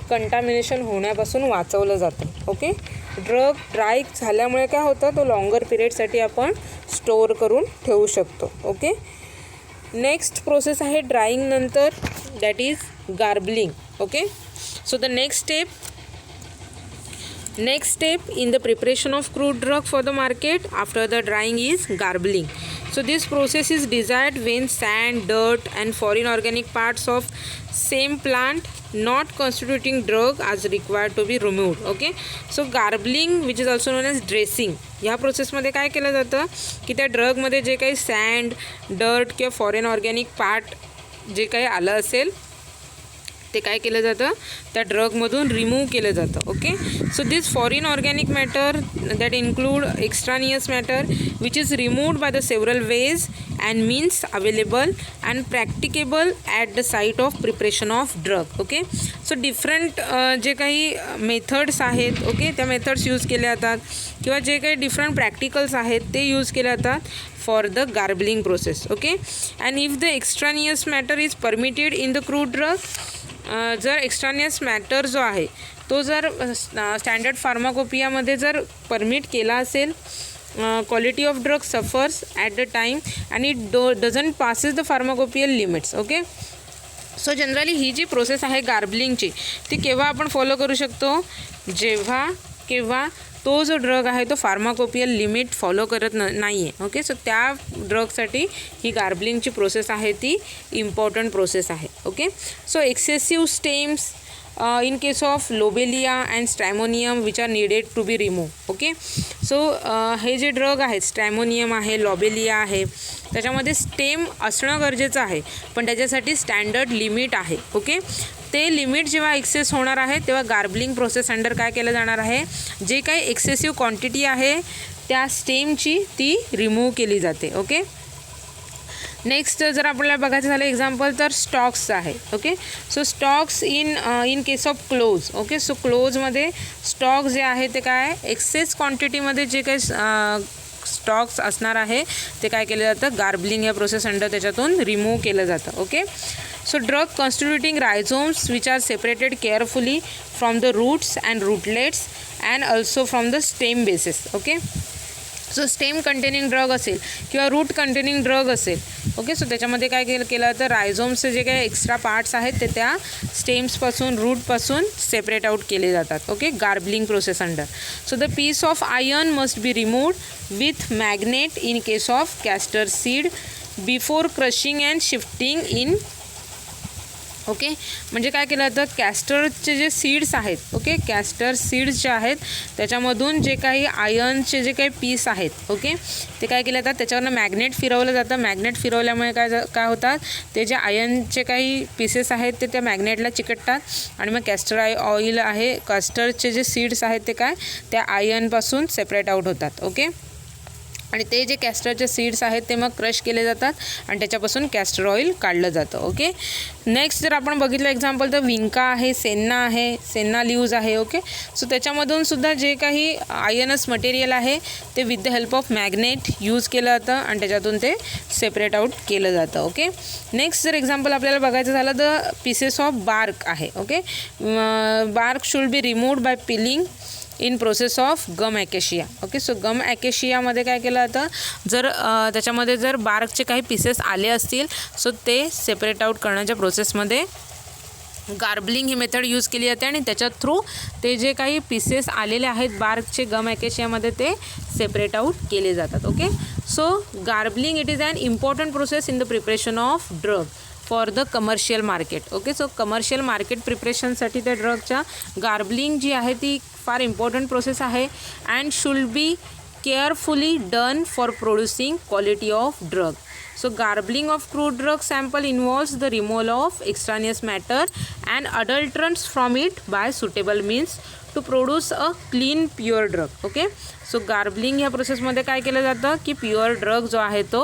कंटामिनेशन होण्यापासून वाचवलं जातं. ओके, ड्रग ड्राय झाल्यामुळे काय होतं, तो लॉंगर पिरियडसाठी आपण स्टोअर करून ठेवू शकतो. ओके, नेक्स्ट प्रोसेस आहे ड्राईंग नंतर that is garbling. Okay, so the next step in the preparation of crude drug for the market after the drying is garbling. So this process is desired when sand, dirt and foreign organic parts of same plant not constituting drug as required to be removed. Okay, so garbling which is also known as dressing, ह्या प्रोसेसमध्ये काय केलं जातं की त्या ड्रगमध्ये जे काही सँड, डर्ट किंवा फॉरेन ऑर्गॅनिक पार्ट जे काही आलं असेल ते काय केलं जातं, त्या ड्रगमधून रिमूव्ह केलं जातं. Okay, so this foreign organic matter that include extraneous matter which is removed by the several ways and means available and practicable at the site of preparation of drug. Okay, so different जे काही मेथड्स आहेत, ओके, त्या मेथड्स यूज केल्या जातात किंवा जे काही डिफरंट प्रॅक्टिकल्स आहेत ते यूज केले जातात for the garbling process. Okay, and if the extraneous matter is permitted in the crude drug, जर एक्स्ट्रानियस मॅटर जो आहे तो जर स्टँडर्ड फार्माकोपियामध्ये जर परमिट केला असेल, quality of drug suffers at the time and it doesn't passes the pharmacopoeial limits. Okay, so generally ही जी प्रोसेस आहे गार्बलिंगची ती केव्हा आपण फॉलो करू शकतो, जेव्हा केव्हा तो जो ड्रग आहे तो फार्माकोपियल लिमिट फॉलो करत नाही आहे. ओके, सो त्या ड्रगसाठी ही गार्बलिंगची प्रोसेस आहे ती इम्पॉर्टंट प्रोसेस आहे. Okay, so excessive stems in case of lobelia and stramonium which are needed to be removed. Okay, so हे जे ड्रग आहेत, स्ट्रॅमोनियम आहे, लॉबेलिया आहे, त्याच्यामध्ये स्टेम असणं गरजेचं आहे, पण त्याच्यासाठी स्टँडर्ड लिमिट आहे. ओके, ते लिमिट जेव्हा एक्सेस होणार आहे तेव्हा गार्बलिंग प्रोसेस अंडर काय केलं जाणार आहे, जे काही एक्सेसिव्ह क्वांटिटी आहे त्या स्टेमची ती रिमूव्ह केली जाते. ओके, नेक्स्ट जर आपल्याला बघायचं झालं एक्झाम्पल तर स्टॉक्स आहे. Okay, so stalks in case of cloves. Okay, so क्लोजमध्ये स्टॉक जे आहे ते काय एक्सेस क्वांटिटीमध्ये जे काही स्टॉक्स असणार आहे ते काय केलं जातं, गार्बलिंग या प्रोसेस अंडर त्याच्यातून रिमूव्ह केलं जातं. Okay, so drug constituting rhizomes which are separated carefully from the roots and rootlets and also from the stem bases. Okay, so stem containing drug असेल किंवा रूट कंटेनिंग ड्रग असेल. ओके, सो त्याच्यामध्ये काय केलं तर रायझोम्सचे जे काही एक्स्ट्रा पार्ट्स आहेत ते त्या स्टेम्सपासून रूटपासून सेपरेट आउट केले जातात. Okay, garbling process under. So the piece of iron must be removed with magnet in case of castor seed before crushing and shifting in. Okay, म्हणजे काय केलं जातं, कॅस्टरचे जे सीड्स आहेत, ओके, कॅस्टर सीड्स जे आहेत त्याच्यामधून जे काही आयर्नचे जे काही पीस आहेत, ओके, ते काय केलं जातात, त्याच्यावरनं मॅग्नेट फिरवलं जातं. मॅग्नेट फिरवल्यामुळे काय होतात, ते जे आयर्नचे काही पीसेस आहेत ते त्या मॅग्नेटला चिकटतात आणि मग कॅस्टर ऑइल आहे, कॅस्टरचे जे सीड्स आहेत ते काय त्या आयर्नपासून सेपरेट आउट होतात. ओके, आणि ते जे कॅस्टरचे सीड्स आहेत ते मग क्रश केले जातात आणि त्याच्यापासून कॅस्टर ऑइल काढलं जातं. ओके, नेक्स्ट जर आपण बघितलं एक्झाम्पल तर विंका आहे, सेन्ना आहे, सेन्ना लीव्ज आहे. ओके, सो त्याच्यामधून सुद्धा जे काही आयर्नस मटेरियल आहे ते with the help of magnet use केलं जातं आणि त्याच्यातून ते सेपरेट आउट केलं जातं. ओके, नेक्स्ट जर एक्झाम्पल आपल्याला बघायचं झालं तर पीसेस ऑफ बार्क आहे. Okay, bark should be removed by peeling in process of gum acacia. Okay, so gum ॲकेशियामध्ये काय केलं जातं, जर त्याच्यामध्ये जर बार्कचे काही पीसेस आले असतील सो ते सेपरेट आउट करण्याच्या प्रोसेसमध्ये गार्बलिंग ही मेथड यूज केली जाते आणि त्याच्या थ्रू ते जे काही पीसेस आलेले आहेत बार्कचे गम ॲकेशियामध्ये ते सेपरेट आउट केले जातात. Okay, so garbling it is an important process in the preparation of drug for the commercial market. Okay, so commercial market प्रिपरेशनसाठी त्या ड्रगच्या गार्बलिंग जी आहे ती फार इम्पॉर्टंट प्रोसेस आहे and should be carefully done for producing quality of drug. So garbling of crude drug sample involves the removal of extraneous matter and adulterants from it by suitable means to produce a clean pure drug. Okay, so garbling ह्या प्रोसेसमध्ये काय केलं जातं की प्युअर ड्रग जो आहे तो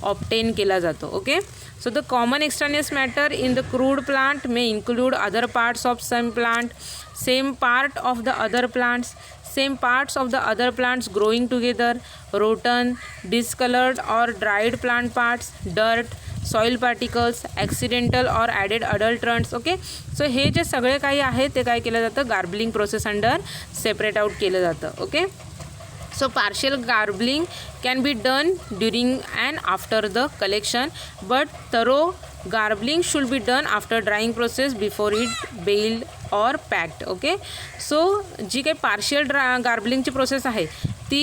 ऑब्टेन केला जातो. Okay, so the common extraneous matter in the crude plant may include other parts of some plant, same part of the other plants, same parts of the other plants growing together, rotten, discolored or dried plant parts, dirt, soil particles, accidental or added adulterants. Okay, so हे जे सगळे काही आहे ते काय केलं जातं गार्बलिंग प्रोसेस अंडर सेपरेट आउट केलं जातं. Okay, so partial garbling can be done during and after the collection, but thorough garbling should be done after drying process before it baled or packed. Okay, so जी काही पार्शियल गार्बलिंगची प्रोसेस आहे ती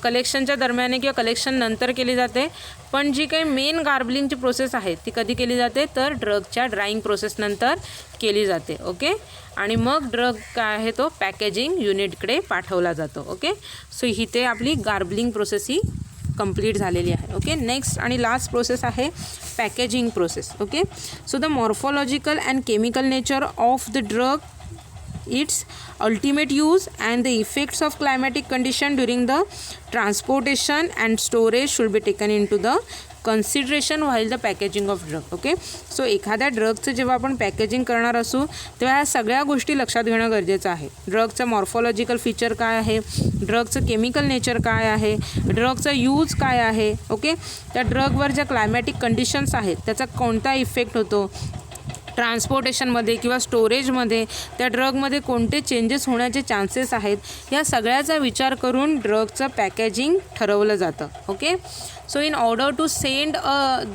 कलेक्शनच्या दरम्यान किंवा कलेक्शन नंतर केली जाते, पण जी काही मेन गार्बलिंगची प्रोसेस आहे ती कधी केली जाते तर ड्रगच्या ड्राईंग प्रोसेसनंतर केली जाते. ओके, आणि मग ड्रग काय आहे तो पॅकेजिंग युनिटकडे पाठवला जातो. ओके, सो ही ते आपली गार्बलिंग प्रोसेस ही कंप्लीट झालेली आहे. ओके, नेक्स्ट आणि लास्ट प्रोसेस आहे packaging process. Okay, so the morphological and chemical nature of the drug, its ultimate use and the effects of climatic condition during the transportation and storage should be taken into the consideration while the packaging of drug. Okay, so एखाद्या ड्रगचं जेव्हा आपण पॅकेजिंग करणार असू तेव्हा ह्या सगळ्या गोष्टी लक्षात घेणं गरजेचं आहे. ड्रगचं मॉर्फोलॉजिकल फीचर काय आहे, ड्रगचं केमिकल नेचर काय आहे, ड्रगचा यूज काय आहे. ओके, त्या ड्रगवर ज्या क्लायमॅटिक कंडिशन्स आहेत त्याचा कोणता इफेक्ट होतो, ट्रान्सपोर्टेशनमध्ये किंवा स्टोरेजमध्ये त्या ड्रगमध्ये कोणते चेंजेस होण्याचे चान्सेस आहेत, या सगळ्याचा विचार करून ड्रगचं पॅकेजिंग ठरवलं जातं. Okay, so in order to send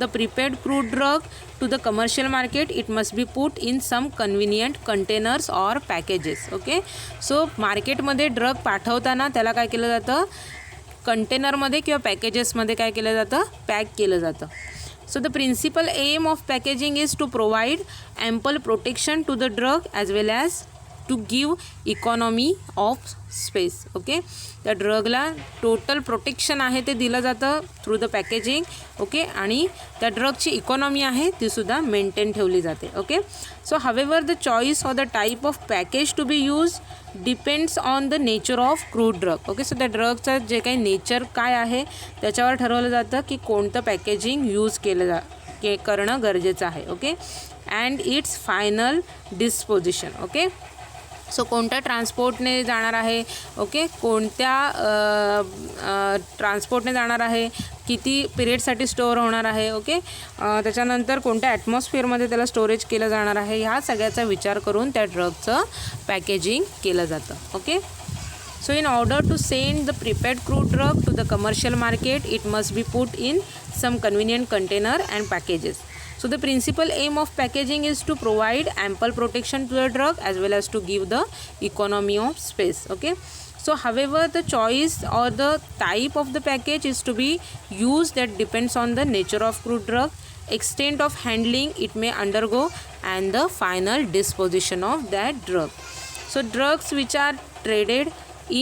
the prepared crude drug to the commercial market it must be put in some convenient containers or packages. Okay, so मार्केटमध्ये ड्रग पाठवताना त्याला काय केलं जातं, कंटेनरमध्ये किंवा पॅकेजेसमध्ये काय केलं जातं, पॅक केलं जातं. So the principal aim of packaging is to provide ample protection to the drug as well as to give economy of space. Okay, त्या ड्रगला टोटल प्रोटेक्शन आहे ते दिलं जातं थ्रू द पॅकेजिंग. ओके, आणि त्या ड्रगची इकॉनॉमी आहे तीसुद्धा मेंटेन ठेवली जाते. Okay, so however the choice or the type of package to be use depends on the nature of crude drug. Okay, so त्या ड्रगचं जे काही नेचर काय आहे त्याच्यावर ठरवलं जातं की कोणतं पॅकेजिंग यूज करणं गरजेचं आहे. Okay, and it's final disposition. Okay, so कोणत्या ट्रान्सपोर्टने जाणार आहे, ओके, कोणत्या ट्रान्सपोर्टने जाणार आहे, किती पिरियडसाठी स्टोअर होणार आहे. ओके, त्याच्यानंतर कोणत्या ॲटमॉस्फिअरमध्ये त्याला स्टोरेज केलं जाणार आहे, ह्या सगळ्याचा विचार करून त्या ड्रगचं पॅकेजिंग केलं जातं. Okay, so in order to send the prepared crude drug to the commercial market it must be put in some convenient container and packages. So the principal aim of packaging is to provide ample protection to the drug as well as to give the economy of space. Okay, so however the choice or the type of the package is to be used that depends on the nature of crude drug, extent of handling it may undergo and the final disposition of that drug. So drugs which are traded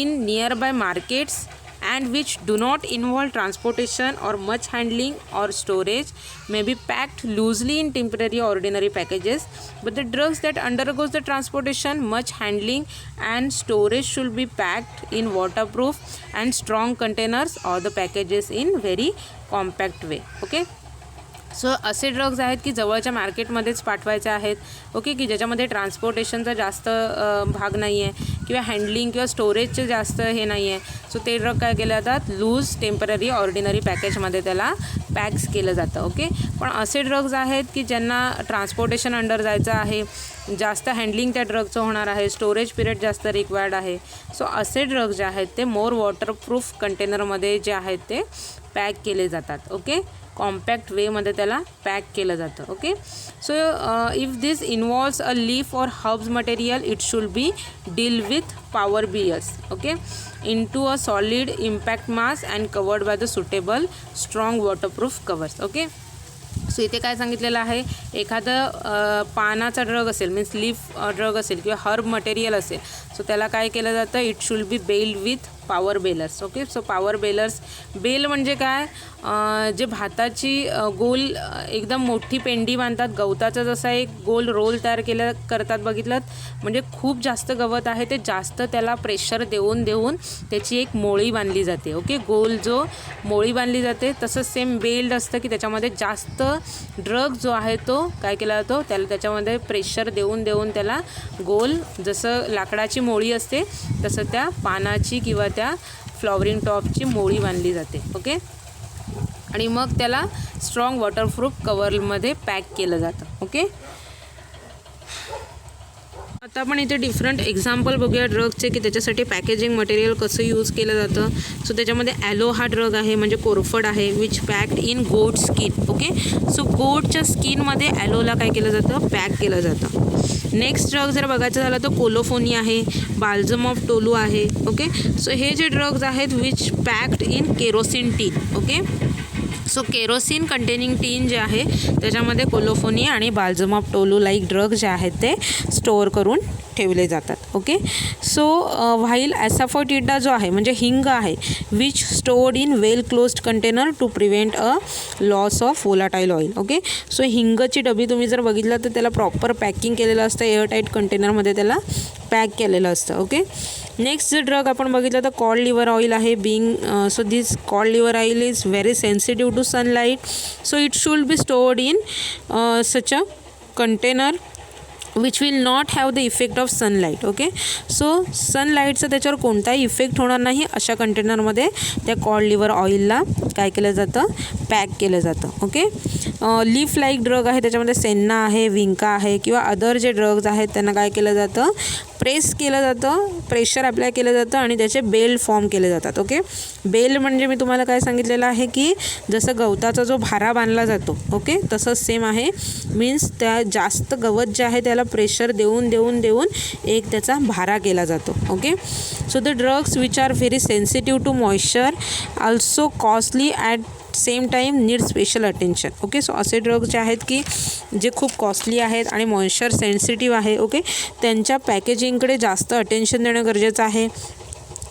in nearby markets and which do not involve transportation or much handling or storage may be packed loosely in temporary or ordinary packages, but the drugs that undergoes the transportation, much handling and storage should be packed in waterproof and strong containers or the packages in very compact way. Okay, so असे ड्रग्ज आहेत की जवळच्या मार्केटमध्येच पाठवायचे आहेत. ओके, की ज्याच्यामध्ये ट्रान्सपोर्टेशनचा जास्त भाग नाही आहे किंवा हँडलिंग किंवा स्टोरेजचे जास्त हे नाही आहे. सो ते ड्रग काय केले जातात, लूज टेम्पररी ऑर्डिनरी पॅकेजमध्ये त्याला पॅक्स केलं जातं. ओके, पण असे ड्रग्ज आहेत की ज्यांना ट्रान्सपोर्टेशन अंडर जायचं आहे, जास्त हँडलिंग त्या ड्रगचं होणार आहे, स्टोरेज पिरियड जास्त रिक्वायर्ड आहे. सो असे ड्रग्ज जे आहेत ते मोर वॉटरप्रूफ कंटेनरमध्ये जे आहेत ते पॅक केले जातात. ओके, कॉम्पॅक्ट वेमध्ये त्याला पॅक केलं जातं. Okay, so if this involves a leaf और herbs material it should be deal with power bears. Okay, into a solid impact mass and covered by the suitable strong waterproof covers. Okay, so इथे काय सांगितलेलं आहे, एखादं पानाचा ड्रग असेल, मीन्स लीफ ड्रग असेल किंवा हर्ब मटेरियल असेल, सो त्याला काय केलं जातं, it should be baled with power balers. Okay, so power balers, bale म्हणजे काय, जे भाताची गोल एकदम मोठी पेंडी बांधतात, गवताचा जसा एक गोल रोल तयार करतात बघितलं, म्हणजे खूप जास्त गवत आहे ते जास्त त्याला प्रेशर देऊन देऊन त्याची एक मोळी बांधली जाते. ओके, गोल जो मोळी बांधली जाते तसंच सेम बेल्ड असतं की त्याच्यामध्ये जास्त ड्रग जो आहे तो काय केला जातो, त्याला त्याच्यामध्ये प्रेशर देऊन देऊन त्याला गोल, जसं लाकडाची मोळी असते तसं त्या पानाची किंवा त्या फ्लॉवरिंग टॉपची मोळी बांधली जाते. ओके, आणि मग त्याला स्ट्रॉंग वॉटरप्रूफ कवरमध्ये पॅक केलं जातं. ओके, आता आपण इथे डिफरंट एक्झाम्पल बघूया ड्रगचे की त्याच्यासाठी पॅकेजिंग मटेरियल कसं यूज केलं जातं. सो त्याच्यामध्ये ॲलो हा ड्रग आहे, म्हणजे कोरफड आहे, विच पॅक्ड इन गोट स्किन. ओके, सो गोटच्या स्किनमध्ये ॲलोला काय केलं जातं, पॅक केलं जातं. नेक्स्ट ड्रग जर बघायचं झालं तर कोलोफोनी आहे, बाल्झम ऑफ टोलू आहे. ओके, सो हे जे ड्रग्ज आहेत which packed in kerosene tin. Okay, so kerosene containing tin जे आहे त्याच्यामध्ये कोलोफोनी आणि बाल्झमॉप टोलू लाईक ड्रग जे आहेत ते स्टोअर करून ठेवले जातात. ओके. सो व्हाईल ॲसाफोटिडा जो आहे म्हणजे हिंग आहे which stored in well closed container to prevent a loss of volatile oil. Okay. So हिंगची डबी तुम्ही जर बघितलं तर त्याला प्रॉपर पॅकिंग केलेलं असतं, एअरटाईट कंटेनरमध्ये त्याला पॅक केलेलं असतं. ओके. नेक्स्ट जे ड्रग आपण बघितलं तर कॉड लिव्हर ऑइल आहे. So this cod liver oil is very sensitive to sunlight. So it should be stored in such a container which will not have the effect of sunlight. Okay. So सनलाईटचा त्याच्यावर कोणताही इफेक्ट होणार नाही अशा कंटेनरमध्ये त्या कॉड लिव्हर ऑइलला काय केलं जातं, पॅक केलं जातं. ओके. लीफ लाईक ड्रग आहे त्याच्यामध्ये सेन्ना आहे, विंका आहे किंवा अदर जे ड्रग्ज आहेत त्यांना काय केलं जातं, प्रेस केलं जातं, प्रेशर अप्लाय केलं जातं आणि त्याचे बेल फॉर्म केले जातात. ओके. बेल म्हणजे मी तुम्हाला काय सांगितलेलं आहे की जसं गवताचा जो भारा बांधला जातो, ओके, तसंच सेम आहे. मीन्स त्या जास्त गवत जे आहे त्याला प्रेशर देऊन देऊन देऊन एक त्याचा भारा केला जातो. Okay. So the drugs which are very sensitive to moisture also costly at same time need special attention. Okay. So असे ड्रग्ज जे आहेत की जे खूप कॉस्टली आहेत आणि मॉइश्चर सेन्सिटिव्ह आहे, ओके, त्यांच्या पॅकेजिंगकडे जास्त अटेन्शन देणं गरजेचं आहे.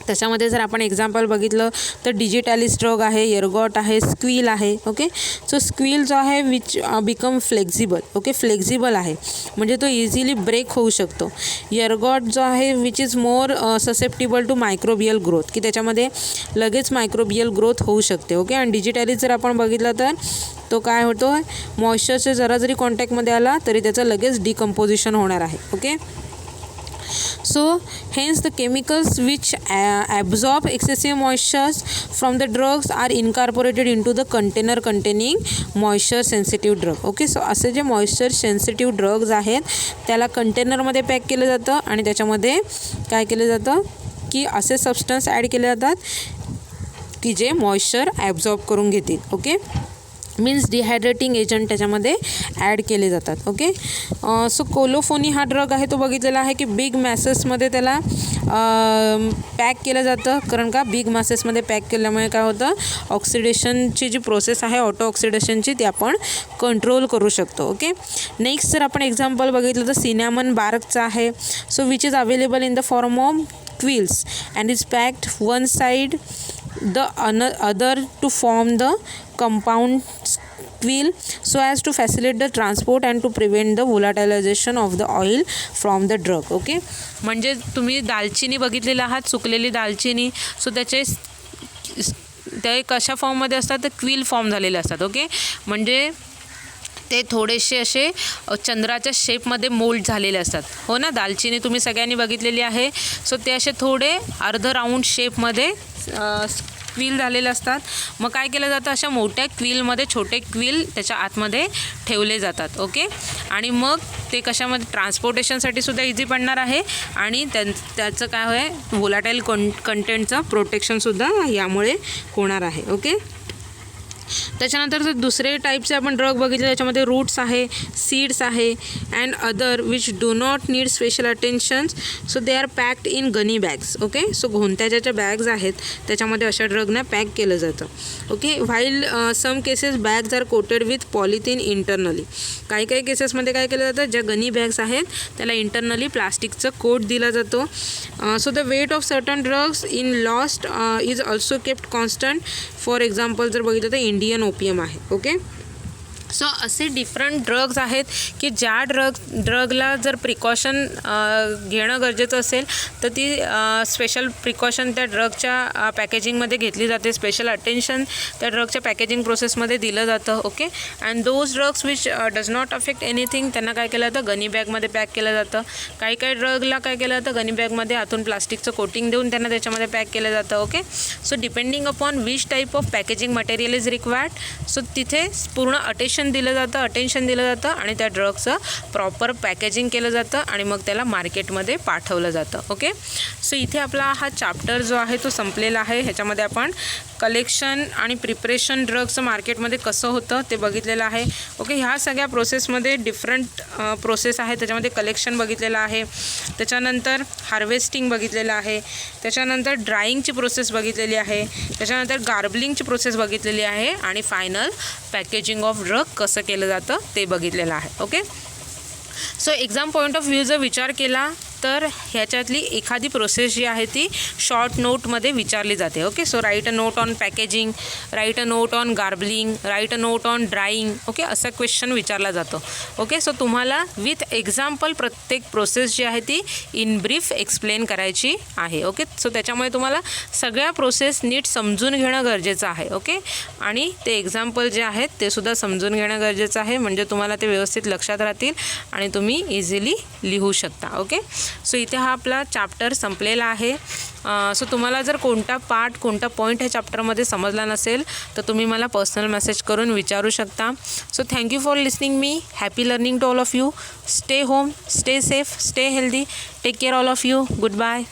त्याच्यामध्ये जर आपण एक्झाम्पल बघितलं तर डिजिटॅलिस ड्रग आहे, एर्गॉट आहे, स्क्वील आहे. ओके. सो स्क्वील जो आहे which become flexible. Okay. Flexible आहे म्हणजे तो इझिली ब्रेक होऊ शकतो. एर्गॉट जो आहे which is more susceptible to microbial growth, की त्याच्यामध्ये लगेच मायक्रोबियल ग्रोथ होऊ शकते. ओके. आणि डिजिटॅलिस जर आपण बघितलं तर तो काय होतो, मॉइश्चरच्या जरा जरी कॉन्टॅक्टमध्ये आला तरी त्याचं लगेच डिकम्पोजिशन होणार आहे. Okay. So hence the chemicals which absorb excessive moisture from the drugs are incorporated into the container containing moisture sensitive drug. Okay. So असे जे मॉइश्चर सेन्सिटिव्ह ड्रग्ज आहेत त्याला कंटेनरमध्ये पॅक केलं जातं आणि त्याच्यामध्ये काय केलं जातं की असे सबस्टन्स ॲड केले जातात की जे मॉइश्चर ॲब्झॉर्ब करून घेतील. ओके. मीन्स डिहायड्रेटिंग एजंट त्याच्यामध्ये ॲड केले जातात. ओके. सो कोलोफोनी हा ड्रग आहे तो बघितलेला आहे की बिग मॅसेसमध्ये त्याला पॅक केलं जातं, कारण का बिग मॅसेसमध्ये पॅक केल्यामुळे काय होतं, ऑक्सिडेशनची जी प्रोसेस आहे ऑटो ऑक्सिडेशनची ती आपण कंट्रोल करू शकतो. ओके. नेक्स्ट जर आपण एक्झाम्पल बघितलं तर सिनॅमन बार्कचा आहे. So which is available in the form of quills and is packed one side the other to form the compound quill so as to facilitate the transport and to prevent the volatilization of the oil from the drug. Okay. म्हणजे तुम्ही दालचिनी बघितलेली आहात, सुकलेली दालचिनी. सो त्याचे ते कशा फॉर्ममध्ये असतात तर क्विल फॉर्म झालेले असतात. ओके. म्हणजे ते थोडेसे असे चंद्राच्या शेपमध्ये मोल्ड झालेले असतात. हो ना, दालचिनी तुम्ही सगळ्यांनी बघितलेली आहे. सो ते असे थोडे अर्ध राऊंड शेपमध्ये क्विल झालेले असतात. मग काय केलं जातं, अशा मोठ्या क्विलमध्ये छोटे क्विल त्याच्या आतमध्ये ठेवले जातात. ओके. आणि मग ते कशामध्ये ट्रान्सपोर्टेशनसाठी सुद्धा इझी पडणार आहे आणि त्याचं काय होय व्होलाटाईल कंटेंटचं प्रोटेक्शनसुद्धा यामुळे होणार आहे. ओके. त्याच्यानंतर जर दुसरे टाईपचे आपण ड्रग बघितले त्याच्यामध्ये रूट्स आहे, सीड्स आहे and other which do not need special attention. So they are packed in gunny bags. Okay. So घोंत्याच्या ज्या बॅग्स आहेत त्याच्यामध्ये अशा ड्रगना पॅक केलं जातं. Okay. While some cases bags are coated with polythene internally. काही काही केसेसमध्ये काय केलं जातं, ज्या गनी बॅग्स आहेत त्याला इंटरनली प्लास्टिकचं कोट दिला जातो. So the weight of certain drugs in lost is also kept constant. For example जर बघितलं तर इंडियन ओपियम आहे. ओके. सो असे डिफरंट ड्रग्ज आहेत की ज्या ड्रगला जर प्रिकॉशन घेणं गरजेचं असेल तर ती स्पेशल प्रिकॉशन त्या ड्रगच्या पॅकेजिंगमध्ये घेतली जाते. स्पेशल अटेन्शन त्या ड्रगच्या पॅकेजिंग प्रोसेसमध्ये दिलं जातं. Okay. And those drugs which does not affect anything त्यांना काय केलं जातं, गनी बॅगमध्ये पॅक केलं जातं. काही काही ड्रगला काय केलं जातं, गनी बॅगमध्ये आतून प्लास्टिकचं कोटिंग देऊन त्यांना त्याच्यामध्ये पॅक केलं जातं. Okay. So depending upon which type of packaging material is required. So तिथे पूर्ण अटेन्शन अटेन्शन दिलं जातं आणि त्या ड्रगचं प्रॉपर पॅकेजिंग केलं जातं आणि मग त्याला मार्केटमध्ये पाठवलं जातं. ओके, सो इथे आपला हा चॅप्टर जो आहे तो संपलेला आहे. ह्याच्यामध्ये आपण कलेक्शन आणि प्रिपरेशन ड्रग्सचं मार्केटमध्ये कसं होतं ते बघितलेलं आहे. ओके, ह्या सगळ्या प्रोसेसमध्ये डिफरंट प्रोसेस आहे. त्याच्यामध्ये कलेक्शन बघितलेलं आहे, त्याच्यानंतर हार्वेस्टिंग बघितलेलं आहे, त्याच्यानंतर ड्राईंगची प्रोसेस बघितलेली आहे, त्याच्यानंतर गार्बलिंगची प्रोसेस बघितलेली आहे आणि फायनल पॅकेजिंग ऑफ ड्रग कसं केलं जातं ते बघितलेलं आहे. Okay, so exam point of view जर विचार केला तर ह्याच्यातली एखादी प्रोसेस जी आहे ती शॉर्ट नोटमध्ये विचारली जाते. Okay, so write a note on packaging, write a note on garbling, write a note on drying. Okay, असा क्वेश्चन विचारला जातो. ओके, सो तुम्हाला विथ एक्झाम्पल प्रत्येक प्रोसेस जी आहे ती इन ब्रीफ एक्सप्लेन करायची आहे. ओके, सो त्याच्यामुळे तुम्हाला सगळ्या प्रोसेस नीट समजून घेणं गरजेचं आहे. ओके, आणि ते एक्झाम्पल जे आहेत ते सुद्धा समजून घेणं गरजेचं आहे, म्हणजे तुम्हाला ते व्यवस्थित लक्षात राहतील आणि तुम्ही इझिली लिहू शकता. ओके, सो इथे हा आपला चॅप्टर संपलेला आहे. सो तुम्हाला जर कोणता पार्ट कोणता पॉईंट ह्या चॅप्टरमध्ये समजला नसेल तर तुम्ही मला पर्सनल मेसेज करून विचारू शकता. So thank you for listening me. Happy learning to all of you. Stay home, stay safe, stay healthy. Take care all of you. Good bye.